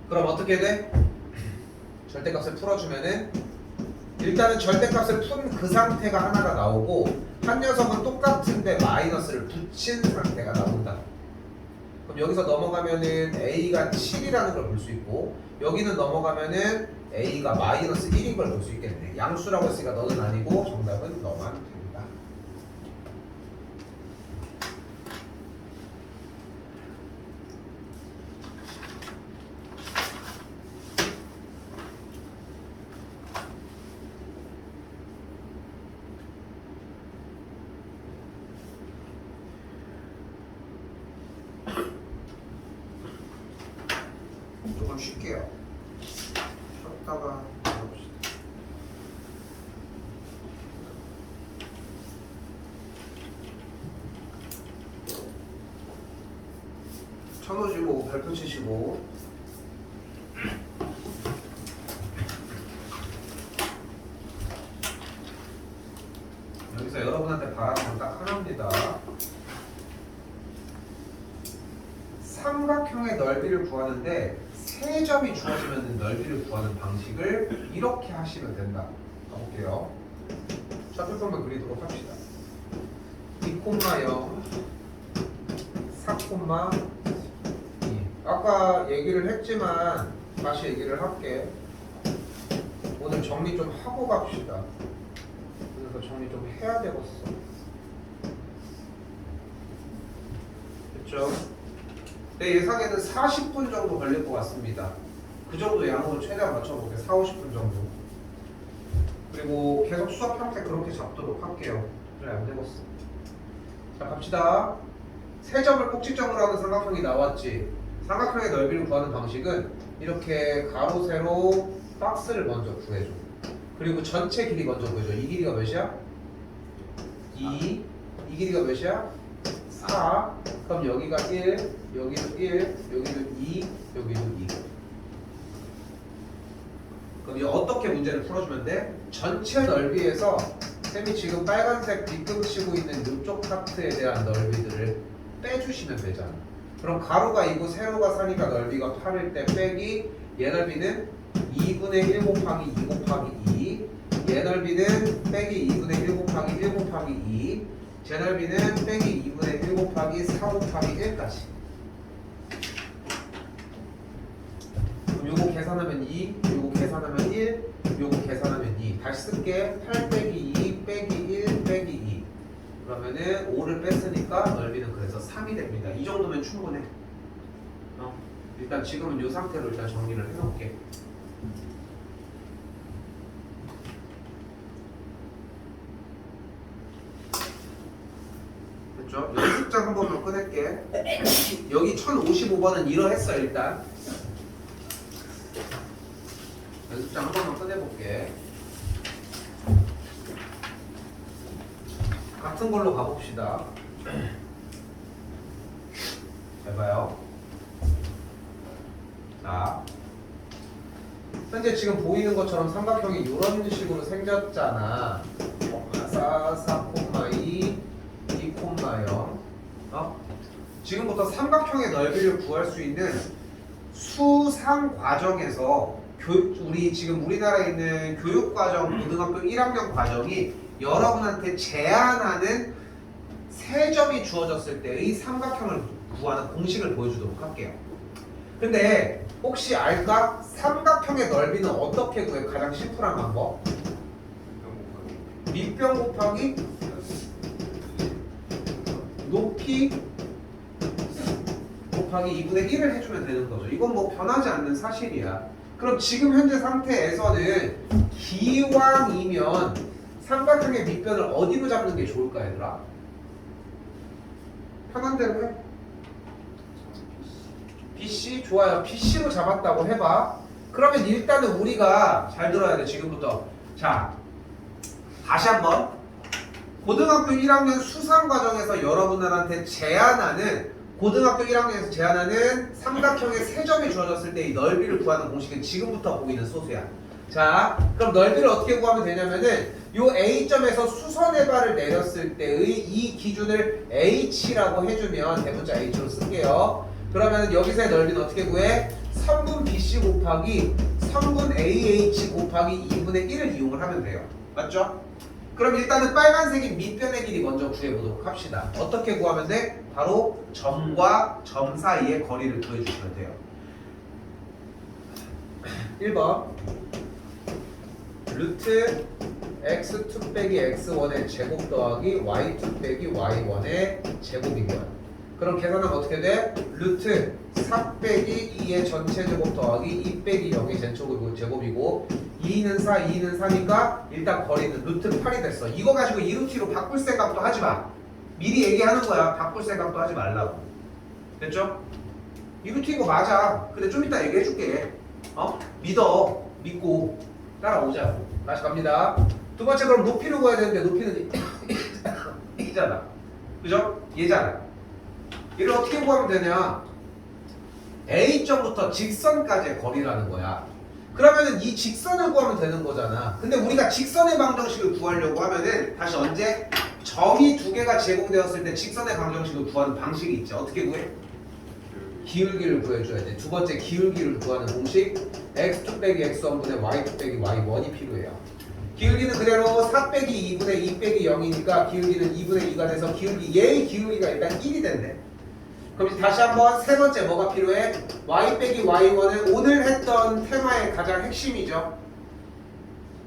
그럼 어떻게 돼? 절대값을 풀어주면은 일단은 절대값을 푼 그 상태가 하나가 나오고 한 녀석은 똑같은데 마이너스를 붙인 상태가 나온다. 그럼 여기서 넘어가면은 a가 7이라는 걸 볼 수 있고 여기는 넘어가면은 a가 마이너스 1인 걸 볼 수 있겠네. 양수라고 했으니까 너는 아니고 정답은 너만 됩니다. 조금 쉴게요. 쉬었다가 해봅시다. 쳐놓으시고 발표 치시고 여기서 여러분한테 바라는 건 딱 하나입니다. 삼각형의 넓이를 구하는데 세 점이 주어지면 넓이를 구하는 방식을 이렇게 하시면 된다. 가볼게요. 좌표선만 그리도록 합시다. 2,0 4,2 아까 얘기를 했지만 다시 얘기를 할게. 오늘 정리 좀 하고 갑시다. 그래서 정리 좀 해야 되겠어. 됐죠? 내 예상에는 40분 정도 걸릴 것 같습니다. 그 정도 양으로 최대한 맞춰볼게요. 4, 50분 정도. 그리고 계속 수업 형태 그렇게 잡도록 할게요. 그래 안 되겠어. 자 갑시다. 세 점을 꼭지점으로 하는 삼각형이 나왔지. 삼각형의 넓이를 구하는 방식은 이렇게 가로 세로 박스를 먼저 구해줘. 그리고 전체 길이 먼저 구해줘. 이 길이가 몇이야? 2. 이 길이가 몇이야? 4. 그럼 여기가 1, 여기도 1, 여기도 2, 여기도 2. 그럼 이제 어떻게 문제를 풀어주면 돼? 전체 넓이에서 쌤이 지금 빨간색 빗금 치고 있는 이쪽 파트에 대한 넓이들을 빼주시면 되잖아. 그럼 가로가 2고 세로가 4니까 넓이가 8일 때 빼기 얘 넓이는 2분의 1 곱하기 2 곱하기 2. 얘 넓이는 빼기 2분의 1 곱하기 1 곱하기 2. 제 넓이는 빼기 2분의 1 곱하기 4 곱하기 1까지. 그럼 요거 계산하면 2, 요거 계산하면 1, 요거 계산하면 2. 다시 쓸게. 8 빼기 2 빼기 1 빼기 2. 그러면은 5를 뺐으니까 넓이는 그래서 3이 됩니다. 이 정도면 충분해. 일단 지금은 이 상태로 일단 정리를 해놓을게. 맞죠? 연습장 한 번만 꺼낼게. 여기 1055번은 이러했어 일단. 연습장 한 번만 꺼내볼게. 같은 걸로 가봅시다. 잘 봐요. 자, 현재 지금 보이는 것처럼 삼각형이 이런 식으로 생겼잖아. 4,2, 2,0. 지금부터 삼각형의 넓이를 구할 수 있는 수상 과정에서 우리 지금 우리나라에 있는 교육과정 고등학교 1학년 과정이 여러분한테 제한하는 3점이 주어졌을 때의 삼각형을 구하는 공식을 보여주도록 할게요. 근데 혹시 알까? 삼각형의 넓이는 어떻게 구해? 가장 심플한 방법. 밑변 곱하기 높이 곱하기 2분의 1을 해주면 되는 거죠. 이건 뭐 변하지 않는 사실이야. 그럼 지금 현재 상태에서는 기왕이면 삼각형의 밑변을 어디로 잡는 게 좋을까 얘들아? 편한 대로 해. BC 좋아요. BC로 잡았다고 해봐. 그러면 일단은 우리가 잘 들어야 돼 지금부터. 자, 다시 한번 고등학교 1학년 수상 과정에서 여러분들한테 제한하는 고등학교 1학년에서 제한하는 삼각형의 3점이 주어졌을 때 이 넓이를 구하는 공식은 지금부터 보이는 소수야. 자, 그럼 넓이를 어떻게 구하면 되냐면은 요 A점에서 수선의 발을 내렸을 때의 이 기준을 H라고 해주면 대문자 H로 쓸게요. 그러면 여기서의 넓이는 어떻게 구해? 3분 BC 곱하기 3분 AH 곱하기 2분의 1을 이용을 하면 돼요. 맞죠? 그럼 일단은 빨간색인 밑변의 길이 먼저 구해보도록 합시다. 어떻게 구하면 돼? 바로 점과 점 사이의 거리를 구해주시면 돼요. 1번 루트 x2 빼기 x1의 제곱 더하기 y2 빼기 y1의 제곱이면 그럼 계산하면 어떻게 돼? 루트 4 빼기 2의 전체 제곱 더하기 2 빼기 0의 제곱이고 2는 4, 2는 4니까 일단 거리는 루트 8이 됐어. 이거 가지고 2루트로 바꿀 생각도 하지 마. 미리 얘기하는 거야. 바꿀 생각도 하지 말라고. 됐죠? 2루트 이거 맞아. 근데 좀 이따 얘기해줄게. 믿고 따라오자고. 다시 갑니다. 두 번째 그럼 높이를 구해야 되는데 높이는 이잖아. 그죠? 얘잖아. 얘를 어떻게 구하면 되냐? A점부터 직선까지의 거리라는 거야. 그러면은 이 직선을 구하면 되는 거잖아. 근데 우리가 직선의 방정식을 구하려고 하면은 다시 언제? 점이 2개가 제공되었을 때 직선의 방정식을 구하는 방식이 있죠. 어떻게 구해? 기울기를 구해줘야 돼. 두 번째 기울기를 구하는 공식 x2 빼기 x1분의 y2 빼기 y1이 필요해요. 기울기는 그대로 4 빼기 2분의 2 빼기 0이니까 기울기는 2분의 2가 돼서 얘의 기울기가 일단 1이 된대. 그럼 다시 한번 세 번째 뭐가 필요해? y 빼기 y1은 오늘 했던 테마의 가장 핵심이죠.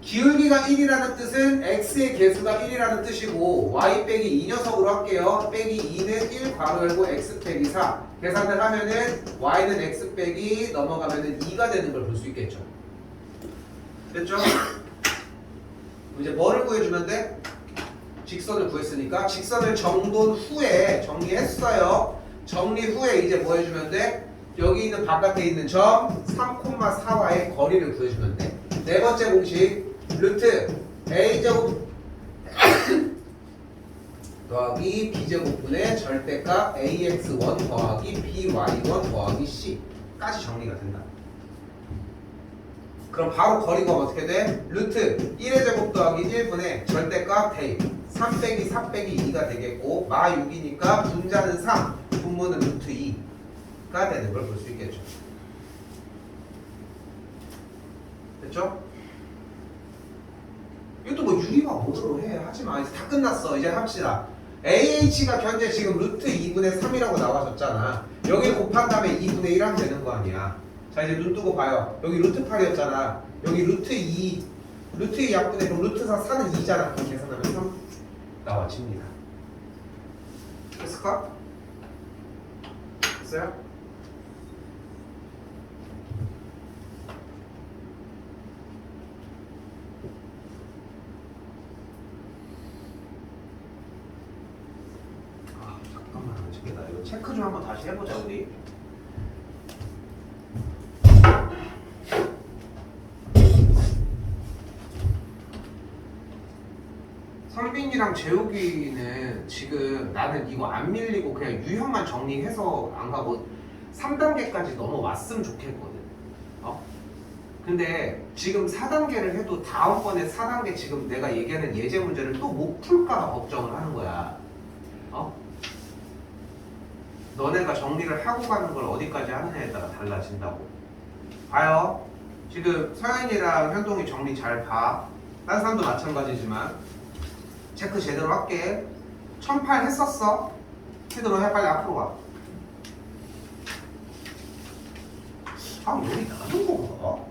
기울기가 1이라는 뜻은 x의 개수가 1이라는 뜻이고 y 빼기 2 녀석으로 할게요. 빼기 2는 1 괄호 열고 x 빼기 4 계산을 하면은 y는 x 빼기 넘어가면은 2가 되는 걸 볼 수 있겠죠. 됐죠? 이제 뭐를 구해주면 돼? 직선을 구했으니까 직선을 정돈 후에 정리했어요. 정리 후에 이제 뭐 해주면 돼? 여기 있는 바깥에 있는 점 3,4와의 거리를 구해주면 돼. 네 번째 공식 루트 a제곱 더하기 b제곱분의 절대값 ax1 더하기 by1 더하기 c까지 정리가 된다. 그럼 바로 거리가 어떻게 돼? 루트 1의 제곱 더하기 1분의 절대값 대입 3 빼기 4 빼기 2가 되겠고 마 6이니까 분자는 3 분모는 루트 2가 되는 걸 볼 수 있겠죠. 됐죠? 이것도 뭐 유리화 모드로 해. 하지마. 이제 다 끝났어. 이제 합시다. AH가 현재 지금 루트 2분의 3이라고 나와줬잖아. 여기 곱한 다음에 2분의 1 하면 되는 거 아니야. 자 이제 눈 뜨고 봐요. 여기 루트 8이었잖아. 여기 루트 2 약분에 그럼 루트 4는 2잖아. 그럼 계산하면 3 나와집니다. 됐을까? 됐어요? 다시 해보자 우리. 선빈이랑 재욱이는 지금 나는 이거 안 밀리고 그냥 유형만 정리해서 안 가고 3단계까지 넘어왔으면 좋겠거든. 근데 지금 4단계를 해도 다음번에 4단계 지금 내가 얘기하는 예제 문제를 또 못 풀까봐 걱정을 하는 거야. 너네가 정리를 하고 가는 걸 어디까지 하느냐에 따라 달라진다고. 봐요. 지금 서현이랑 현동이 정리 잘 봐. 다른 사람도 마찬가지지만 체크 제대로 할게. 1008 했었어? 제대로 해. 빨리 앞으로 와. 아 여기 나는 건가?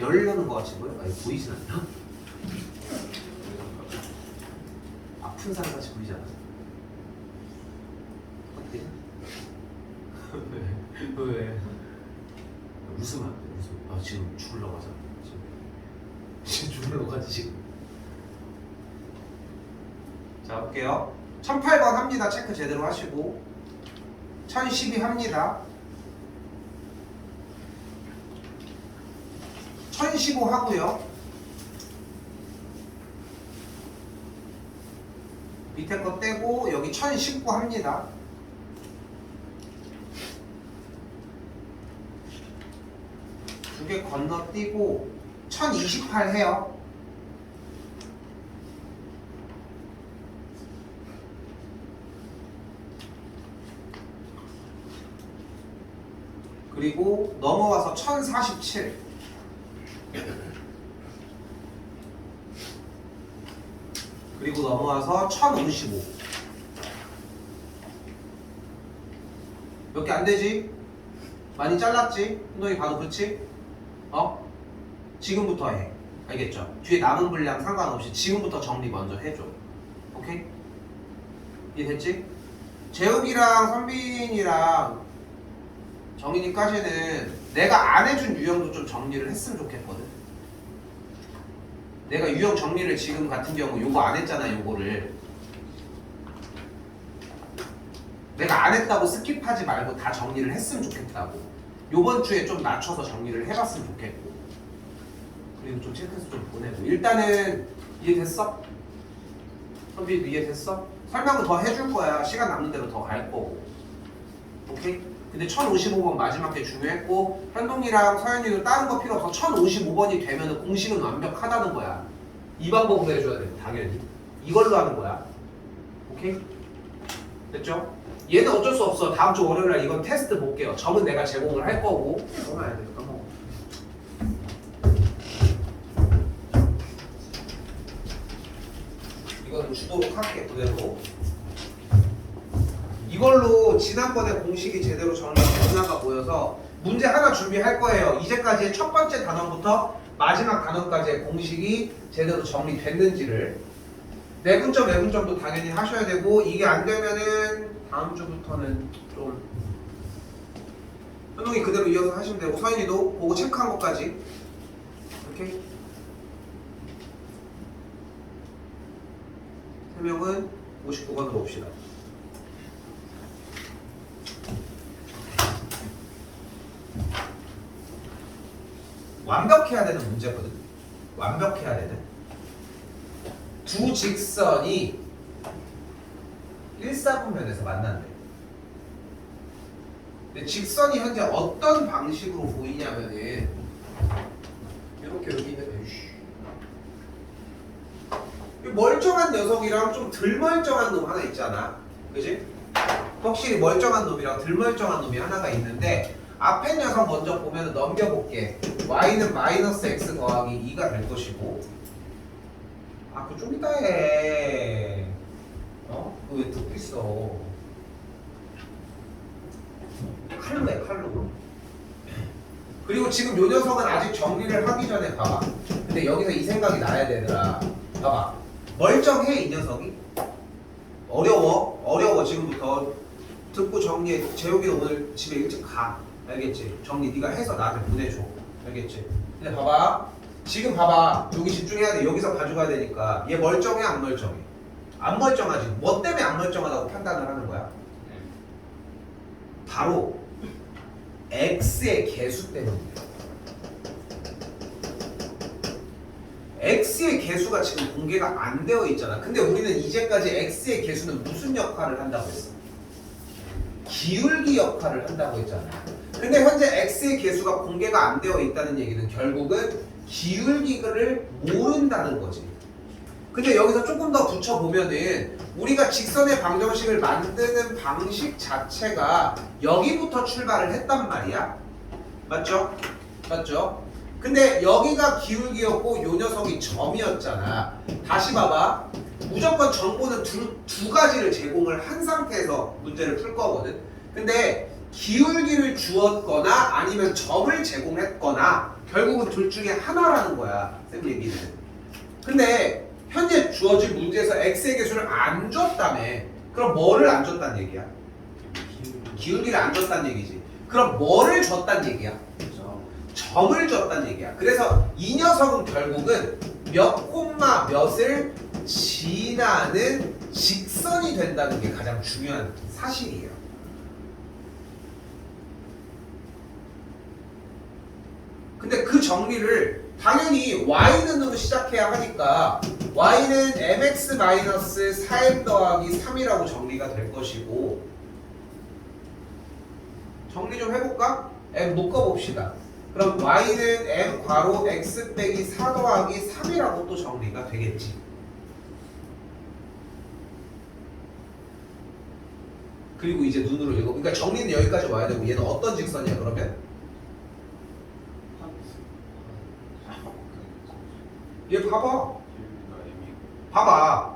열려는 거 같이 보여? 아니 보이진 않나? 아픈 사람 같이 보이지 않아? 어때? 왜? 웃으면 안 돼. 웃으면. 아 지금 죽으러 가자. 지금 죽으러 가지 지금. 자 볼게요. 1008번 합니다. 체크 제대로 하시고 1012 합니다. 1015 하고요. 밑에 거 떼고 여기 1019 합니다. 두 개 건너뛰고 1028 해요. 그리고 넘어와서 1047 그리고 넘어와서 1055 몇 개 안 되지? 많이 잘랐지? 운동이 봐도 그렇지? 지금부터 해. 알겠죠? 뒤에 남은 분량 상관없이 지금부터 정리 먼저 해줘. 오케이? 이해됐지? 재욱이랑 선빈이랑 정인이까지는 내가 안 해준 유형도 좀 정리를 했으면 좋겠거든. 내가 유형 정리를 지금 같은 경우 요거 안 했잖아. 요거를 내가 안 했다고 스킵하지 말고 다 정리를 했으면 좋겠다고. 요번 주에 좀 낮춰서 정리를 해봤으면 좋겠고. 그리고 좀 체크해서 좀 보내고. 일단은 이해됐어? 선빈이도 이해됐어? 설명은 더 해줄 거야. 시간 남는 대로 더 갈 거고. 오케이? 근데 1055번 마지막 게 중요했고 현동이랑 서현이도 다른 거 필요 없어. 1055번이 되면 공식은 완벽하다는 거야. 이 방법으로 해줘야 돼. 당연히 이걸로 하는 거야. 오케이? 됐죠? 얘는 어쩔 수 없어. 다음 주 월요일날 이건 테스트 볼게요. 점은 내가 제공을 할 거고. 넘어야 돼. 넘어. 이거는 주도록 할게. 그대로. 이걸로 지난번에 공식이 제대로 정리가 보여서 문제 하나 준비할 거예요. 이제까지의 첫 번째 단원부터 마지막 단원까지의 공식이 제대로 정리됐는지를. 내분점, 외분점도 당연히 하셔야 되고, 이게 안 되면은 다음 주부터는 좀 현동이 그대로 이어서 하시면 되고, 서인이도 보고 체크한 것까지. 이렇게 세 명은 59번으로 옵시다. 완벽해야 되는 문제거든. 완벽해야 되는. 두 직선이 1사분면에서 만난대. 근데 직선이 현재 어떤 방식으로 보이냐면은 이렇게 여기 있는 멀쩡한 녀석이랑 좀 덜 멀쩡한 놈 하나 있잖아. 그지? 확실히 멀쩡한 놈이랑 덜 멀쩡한 놈이 하나가 있는데 앞에 녀석 먼저 보면 넘겨볼게. y는 마이너스 x 더하기 2가 될 것이고. 아, 그거 좀 이따 해. 그거 왜 듣고 있어? 칼로 해, 칼로. 그리고 지금 요 녀석은 아직 정리를 하기 전에 봐봐. 근데 여기서 이 생각이 나야 되더라. 봐봐. 멀쩡해, 이 녀석이? 어려워, 지금부터. 듣고 정리해. 재욱이는 오늘 집에 일찍 가. 알겠지? 정리 네가 해서 나한테 보내줘. 알겠지? 근데 봐봐. 지금 봐봐. 여기 집중해야 돼. 여기서 가져가야 되니까. 얘 멀쩡해, 안 멀쩡해? 안 멀쩡하지. 뭐 때문에 안 멀쩡하다고 판단을 하는 거야? 바로 x의 개수 때문이에요. x의 개수가 지금 공개가 안 되어 있잖아. 근데 우리는 이제까지 x의 개수는 무슨 역할을 한다고 했어? 기울기 역할을 한다고 했잖아. 근데 현재 x의 개수가 공개가 안 되어 있다는 얘기는 결국은 기울기를 모른다는 거지. 근데 여기서 조금 더 붙여보면은 우리가 직선의 방정식을 만드는 방식 자체가 여기부터 출발을 했단 말이야. 맞죠? 맞죠? 근데 여기가 기울기였고 요 녀석이 점이었잖아. 다시 봐봐. 무조건 정보는 두 가지를 제공을 한 상태에서 문제를 풀 거거든. 근데 기울기를 주었거나 아니면 점을 제공했거나 결국은 둘 중에 하나라는 거야. 쌤 얘기는. 근데 현재 주어진 문제에서 x의 개수를 안 줬다며. 그럼 뭐를 안 줬다는 얘기야? 기울기를 안 줬다는 얘기지. 그럼 뭐를 줬다는 얘기야? 점을 줬다는 얘기야. 그래서 이 녀석은 결국은 몇 콤마 몇을 지나는 직선이 된다는 게 가장 중요한 사실이에요. 근데 그 정리를 당연히 y는으로 시작해야 하니까 y는 mx-4m 더하기 3이라고 정리가 될 것이고, 정리 좀 해볼까? m 묶어봅시다. 그럼 y는 m 괄호 x 빼기 4 더하기 3이라고 또 정리가 되겠지. 그리고 이제 눈으로 읽어. 그러니까 정리는 여기까지 와야 되고 얘는 어떤 직선이야 그러면? 얘 봐봐. 봐봐.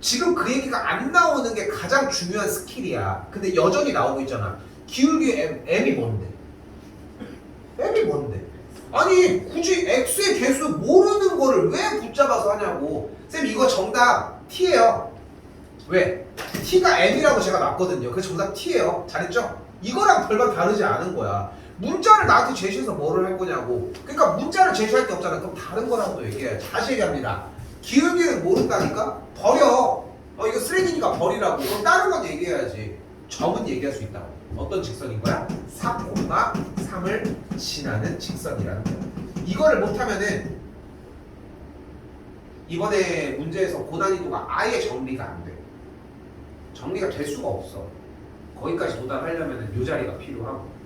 지금 그 얘기가 안 나오는 게 가장 중요한 스킬이야. 근데 여전히 나오고 있잖아. 기울기 m이 뭔데? m이 뭔데? 아니 굳이 x의 개수 모르는 거를 왜 붙잡아서 하냐고. 쌤 이거 정답 t예요. 왜? t가 m이라고 제가 놨거든요. 그래서 정답 t예요. 잘했죠? 이거랑 별반 다르지 않은 거야. 문자를 나한테 제시해서 뭐를 할 거냐고. 그러니까 문자를 제시할 게 없잖아. 그럼 다른 거라고 얘기해야지. 다시 얘기합니다. 기울기를 모른다니까? 버려. 이거 쓰레기니까 버리라고. 그럼 다른 건 얘기해야지. 점은 얘기할 수 있다고. 어떤 직선인 거야? 4,3을 지나는 직선이라는 거야. 이거를 못하면은 이번에 문제에서 고난이도가 아예 정리가 안 돼. 정리가 될 수가 없어. 거기까지 도달하려면 이 자리가 필요하고.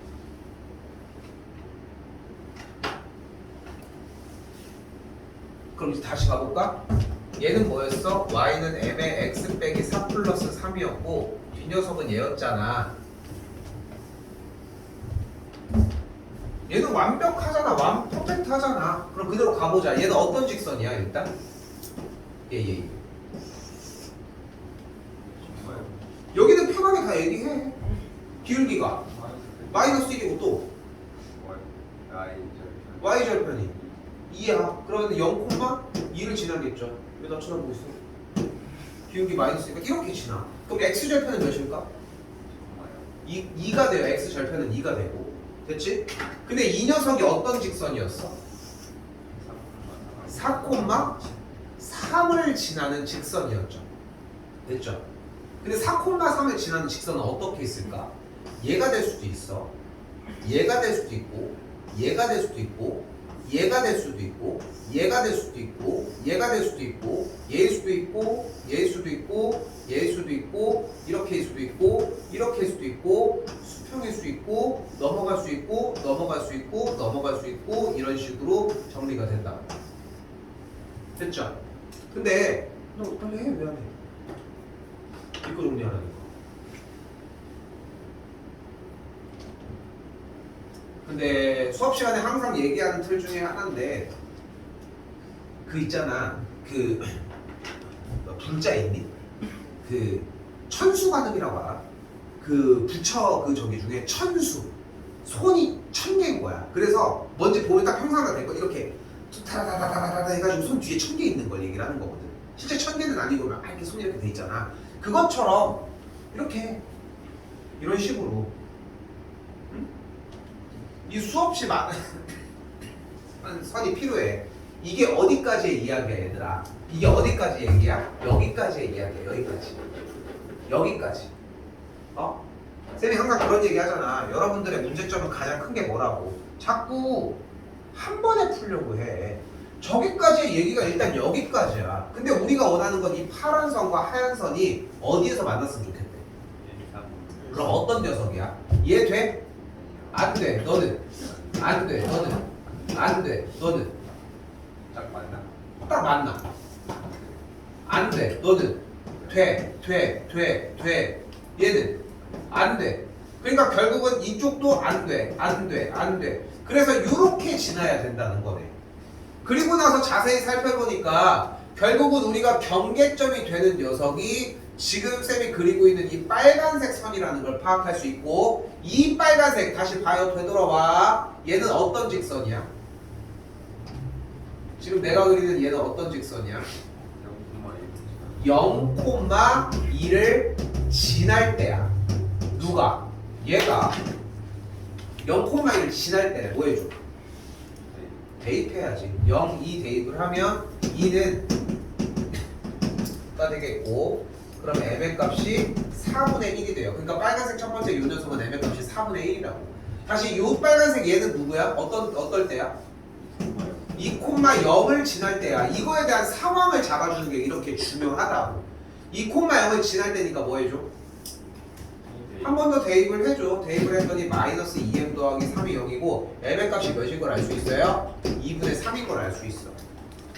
그럼 이제 다시 가볼까? 얘는 뭐였어? y는 m의 x 빼기 4 플러스 3이었고 이 녀석은 얘였잖아. 얘는 완벽하잖아. 퍼펙트하잖아. 그럼 그대로 가보자. 얘는 어떤 직선이야 일단? 얘. 여기는 편하게 다 얘기해. 기울기가 마이너스 1이고 또 y 절편이 2야. 그러면 0,2를 지나겠죠. 왜 나 쳐다보고 있어? 기울기 마이너스니까 이렇게 지나. 그럼 x 절편은 몇일까? 2가 돼요. x 절편은 2가 되고. 됐지? 근데 이 녀석이 어떤 직선이었어? 4,3을 지나는 직선이었죠. 됐죠? 근데 4,3을 지나는 직선은 어떻게 있을까? 얘가 될 수도 있어. 얘가 될 수도 있고, 얘가 될 수도 있고, 얘가 될 수도 있고, 얘가 될 수도 있고, 얘가 될 수도 있고, 얘일 수도 있고, 얘일 수도 있고, 얘일 수도 있고, 이렇게일 수도 있고, 이렇게일 수도 있고, 수평일 수 있고, 넘어갈 수 있고, 넘어갈 수 있고, 넘어갈 수 있고, 이런 식으로 정리가 된다. 됐죠? 근데 너 빨리 해. 왜 안 해? 이거 정리하라니까. 근데 수업 시간에 항상 얘기하는 틀 중에 하나인데 그 있잖아. 그 분자 있니? 그 천수 가늠이라고 알아? 그 부처 그 저기 중에 천수 손이 1000개인 거야. 그래서 뭔지 보면 딱 형상화 될 거. 이렇게 타라다다다다 해가지고 손 뒤에 1000개 있는 걸 얘기를 하는 거거든. 실제 1000개는 아니고 이렇게 손이 이렇게 돼 있잖아. 그것처럼 이렇게 이런 식으로 이 수없이 많은 선이 필요해. 이게 어디까지의 이야기야 얘들아? 이게 어디까지 얘기야? 여기까지의 이야기야. 여기까지. 쌤이 항상 그런 얘기 하잖아. 여러분들의 문제점은 가장 큰 게 뭐라고? 자꾸 한 번에 풀려고 해. 저기까지의 얘기가 일단 여기까지야. 근데 우리가 원하는 건 이 파란 선과 하얀 선이 어디에서 만났으면 좋겠대. 그럼 어떤 녀석이야? 이해돼? 안 돼. 너는 안 돼. 너는 안 돼. 너는 딱 맞나? 딱 맞나? 안 돼. 너는 돼. 얘는 안 돼. 그러니까 결국은 이쪽도 안 돼. 그래서 이렇게 지나야 된다는 거네. 그리고 나서 자세히 살펴보니까 결국은 우리가 경계점이 되는 녀석이 지금 쌤이 그리고 있는 이 빨간색 선이라는 걸 파악할 수 있고, 이 빨간색 다시 봐요. 되돌아봐. 얘는 어떤 직선이야? 지금 내가 그리는 얘는 어떤 직선이야? 0,2를 지날 때야. 누가? 얘가 0,1을 지날 때 뭐 해줘? 대입해야지. 0, 2 대입을 하면 2는 가 되겠고, 그러면 m의 값이 4분의 1이 돼요. 그러니까 빨간색 첫 번째 요 녀석은 m의 값이 4분의 1이라고. 다시 요 빨간색 얘는 누구야? 어떨 때야? 2,0을 지날 때야. 이거에 대한 상황을 잡아주는 게 이렇게 중요하다고. 2,0을 지날 때니까 뭐 해줘? 한 번 더 대입을 해줘. 대입을 했더니 마이너스 2m 더하기 3이 0이고 m의 값이 몇인 걸 알 수 있어요? 2분의 3인 걸 알 수 있어.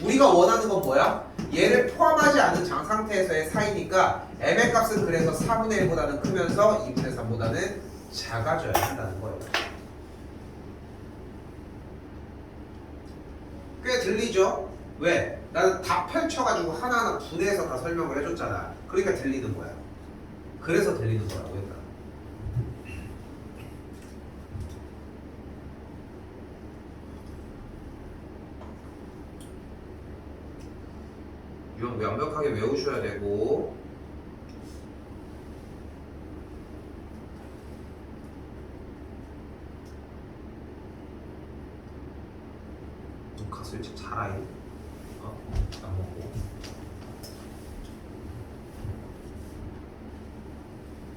우리가 원하는 건 뭐야? 얘를 포함하지 않은 장 상태에서의 사이니까 m의 값은 그래서 4분의 1보다는 크면서 2분의 3보다는 작아져야 한다는 거예요. 꽤 들리죠? 왜? 나는 다 펼쳐가지고 하나하나 분해해서 다 설명을 해줬잖아. 그러니까 들리는 거야. 그래서 들리는 거라고 했다. 이건 완벽하게 외우셔야 되고, 가서 일찍 자라. 안 먹고.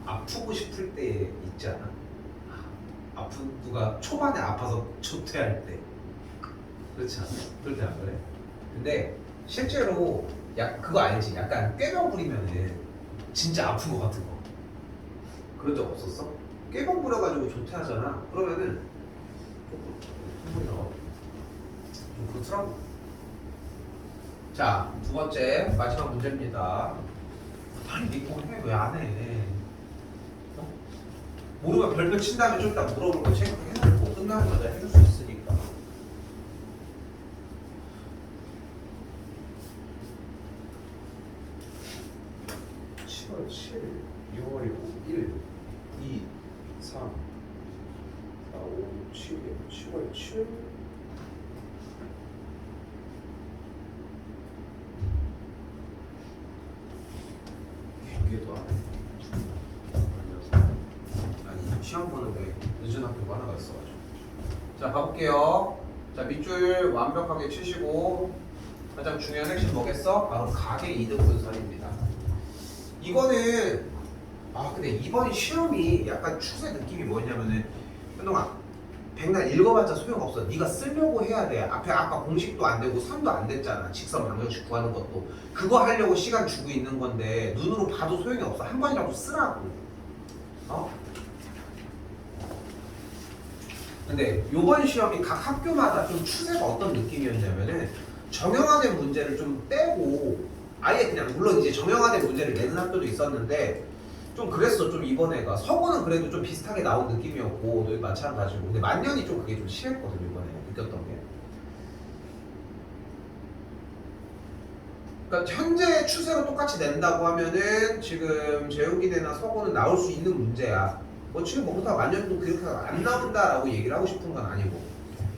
아프고 싶을 때 있잖아. 누가 초반에 아파서 조퇴할 때. 그렇지 않아? 그럴 때 안 그래? 근데 실제로 그거 알지? 약간 꾀병 부리면은 진짜 아픈 거 같은 거. 그런 적 없었어? 꾀병 부려가지고 조퇴하잖아. 그러면은 조금 나와. 좀 그렇더라고. 자, 두 번째 마지막 문제입니다. 빨리 믿고 해. 왜 안 해? 모르면 별표 친 다음에 좀 이따 물어볼 거 체크해놓고 끝나자마자 해줄 수 있으니까. (7월 7일) (6월 1일) 2, 3, 4, 5, 7일 7월 7일 경계도 안 해. 아니 시험 보는 게 늦은 학교가 하나가 있어가지고. 자 가볼게요. 자 밑줄 완벽하게 치시고, 가장 중요한 핵심 뭐겠어? 바로 각의 이등 분선입니다. 이거는 근데 이번 시험이 약간 추세 느낌이 뭐냐면은, 현동아 백날 읽어봤자 소용없어. 네가 쓰려고 해야 돼. 앞에 아까 공식도 안 되고 선도 안 됐잖아. 직선 방정식 구하는 것도. 그거 하려고 시간 주고 있는 건데 눈으로 봐도 소용이 없어. 한 번이라도 쓰라고. 근데 요번 시험이 각 학교마다 좀 추세가 어떤 느낌이었냐면은, 정형화된 문제를 좀 빼고 아예 그냥, 물론 이제 정형화된 문제를 내는 학교도 있었는데 좀 그랬어. 좀 이번에가 서고는 그래도 좀 비슷하게 나온 느낌이었고, 너희 마찬가지고. 근데 만년이 좀 그게 좀 심했거든 이번에 느꼈던 게. 그러니까 현재 추세로 똑같이 낸다고 하면은 지금 재우기대나 서고는 나올 수 있는 문제야. 뭐 지금 뭔가 만년도 그렇게 안 나온다라고 얘기를 하고 싶은 건 아니고,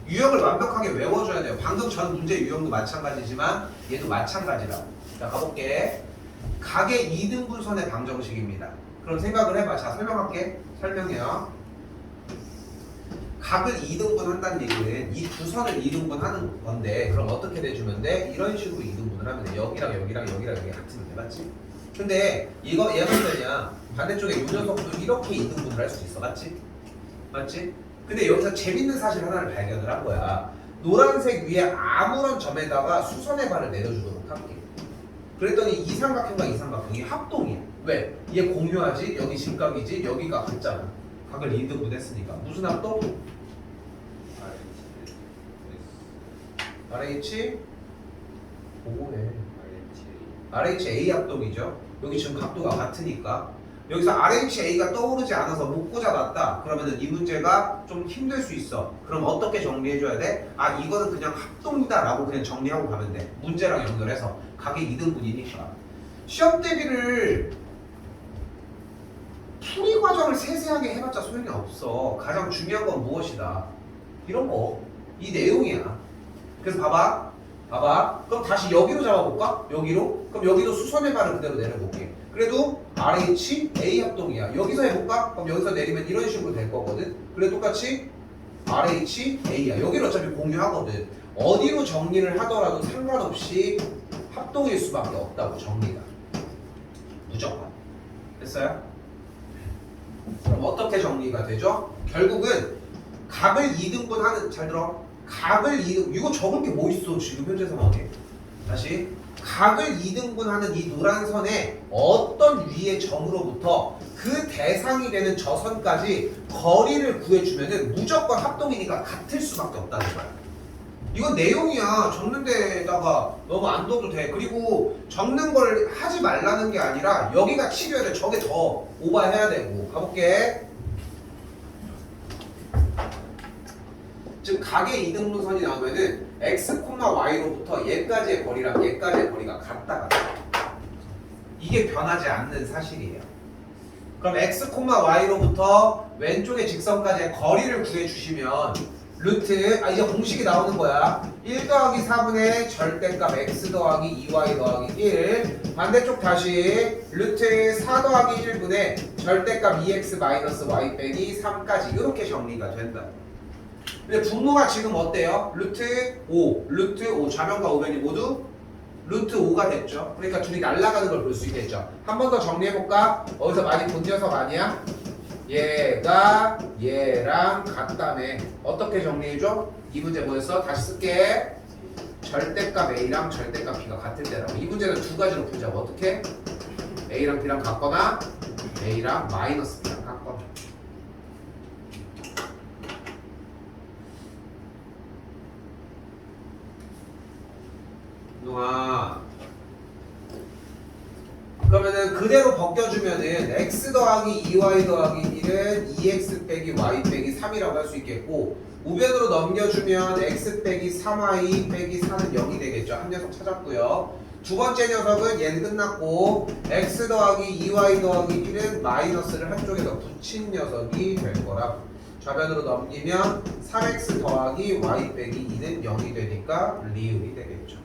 유형을 완벽하게 외워줘야 돼요. 방금 전 문제 유형도 마찬가지지만 얘도 마찬가지라고. 자 가볼게. 각의 이등분선의 방정식입니다. 그럼 생각을 해봐. 자 설명할게. 설명해요. 각을 2등분 한다는 얘기는 이 두 선을 2등분 하는 건데, 그럼 어떻게 돼주면 돼? 이런 식으로 2등분을 하면 돼. 여기랑 여기랑 여기랑 여기 같으면 돼. 맞지? 근데 이거 얘가 문제냐? 반대쪽에 요 녀석도 이렇게 이등분을 할 수 있어. 맞지? 맞지? 근데 여기서 재밌는 사실 하나를 발견을 한 거야. 노란색 위에 아무런 점에다가 수선의 발을 내려주도록 할게. 그랬더니 이 삼각형과 이 삼각형이 합동이야. 왜? 얘 공유하지? 여기 직각이지? 여기가 같잖아. 각을 2등분 했으니까. 무슨 합동? RH 보고해. RHA 합동이죠. 여기 지금 각도가 같으니까. 여기서 RHA가 떠오르지 않아서 못 꽂아놨다. 그러면은 이 문제가 좀 힘들 수 있어. 그럼 어떻게 정리해줘야 돼? 아 이거는 그냥 합동이다라고 그냥 정리하고 가면 돼. 문제랑 연결해서 각의 2등분이니까. 시험 대비를 풀이 과정을 세세하게 해봤자 소용이 없어. 가장 중요한 건 무엇이다? 이런 거. 이 내용이야. 그래서 봐봐. 그럼 다시 여기로 잡아볼까? 여기로? 그럼 여기도 수선의 발을 그대로 내려볼게. 그래도 RH, A 합동이야. 여기서 해볼까? 그럼 여기서 내리면 이런 식으로 될 거거든. 그래 똑같이 RH, A야. 여기를 어차피 공유하거든. 어디로 정리를 하더라도 상관없이 합동일 수밖에 없다고 정리가. 무조건. 됐어요? 그럼 어떻게 정리가 되죠? 결국은 각을 2등분하는, 잘 들어. 각을 2등, 이거 적을 게 뭐 있어 지금 현재 상황에. 다시 각을 2등분하는 이 노란 선에 어떤 위의 점으로부터 그 대상이 되는 저 선까지 거리를 구해주면은 무조건 합동이니까 같을 수밖에 없다는 거야. 이건 내용이야. 적는 데다가 너무 안 둬도 돼. 그리고 적는 걸 하지 말라는 게 아니라 여기가 치료해야 돼. 저게 더 오버해야 되고. 가볼게. 즉 각의 2등분선이 나오면은 x, y로부터 얘까지의 거리랑 얘까지의 거리가 같다가 이게 변하지 않는 사실이에요. 그럼 x, y로부터 왼쪽의 직선까지의 거리를 구해주시면 루트, 이제 공식이 나오는 거야. 1 더하기 4분의 절대값 x 더하기 2y 더하기 1 반대쪽 다시 루트 4 더하기 1분의 절대값 2x 마이너스 y 빼기 3까지 이렇게 정리가 된다. 근데 분모가 지금 어때요? 루트 5 좌변과 우변이 모두 루트 5가 됐죠. 그러니까 둘이 날아가는 걸 볼 수 있겠죠. 한 번 더 정리해볼까? 어디서 많이 본 녀석 아니야? 얘가 얘랑 같다며. 어떻게 정리해줘? 이 문제 뭐였어? 다시 쓸게. 절대값 A랑 절대값 B가 같을 때라고. 이 문제는 두 가지로 풀자고. 어떻게? A랑 B랑 같거나 A랑 마이너스 B랑 같거나. 그러면은 그대로 벗겨주면은 x 더하기 2y 더하기 1은 2x 빼기 y 빼기 3이라고 할 수 있겠고 우변으로 넘겨주면 x 빼기 3y 빼기 4는 0이 되겠죠. 한 녀석 찾았고요. 두 번째 녀석은 얘는 끝났고 x 더하기 2y 더하기 1은 마이너스를 한쪽에다 붙인 녀석이 될 거라. 좌변으로 넘기면 3x 더하기 y 빼기 2는 0이 되니까 리을이 되겠죠.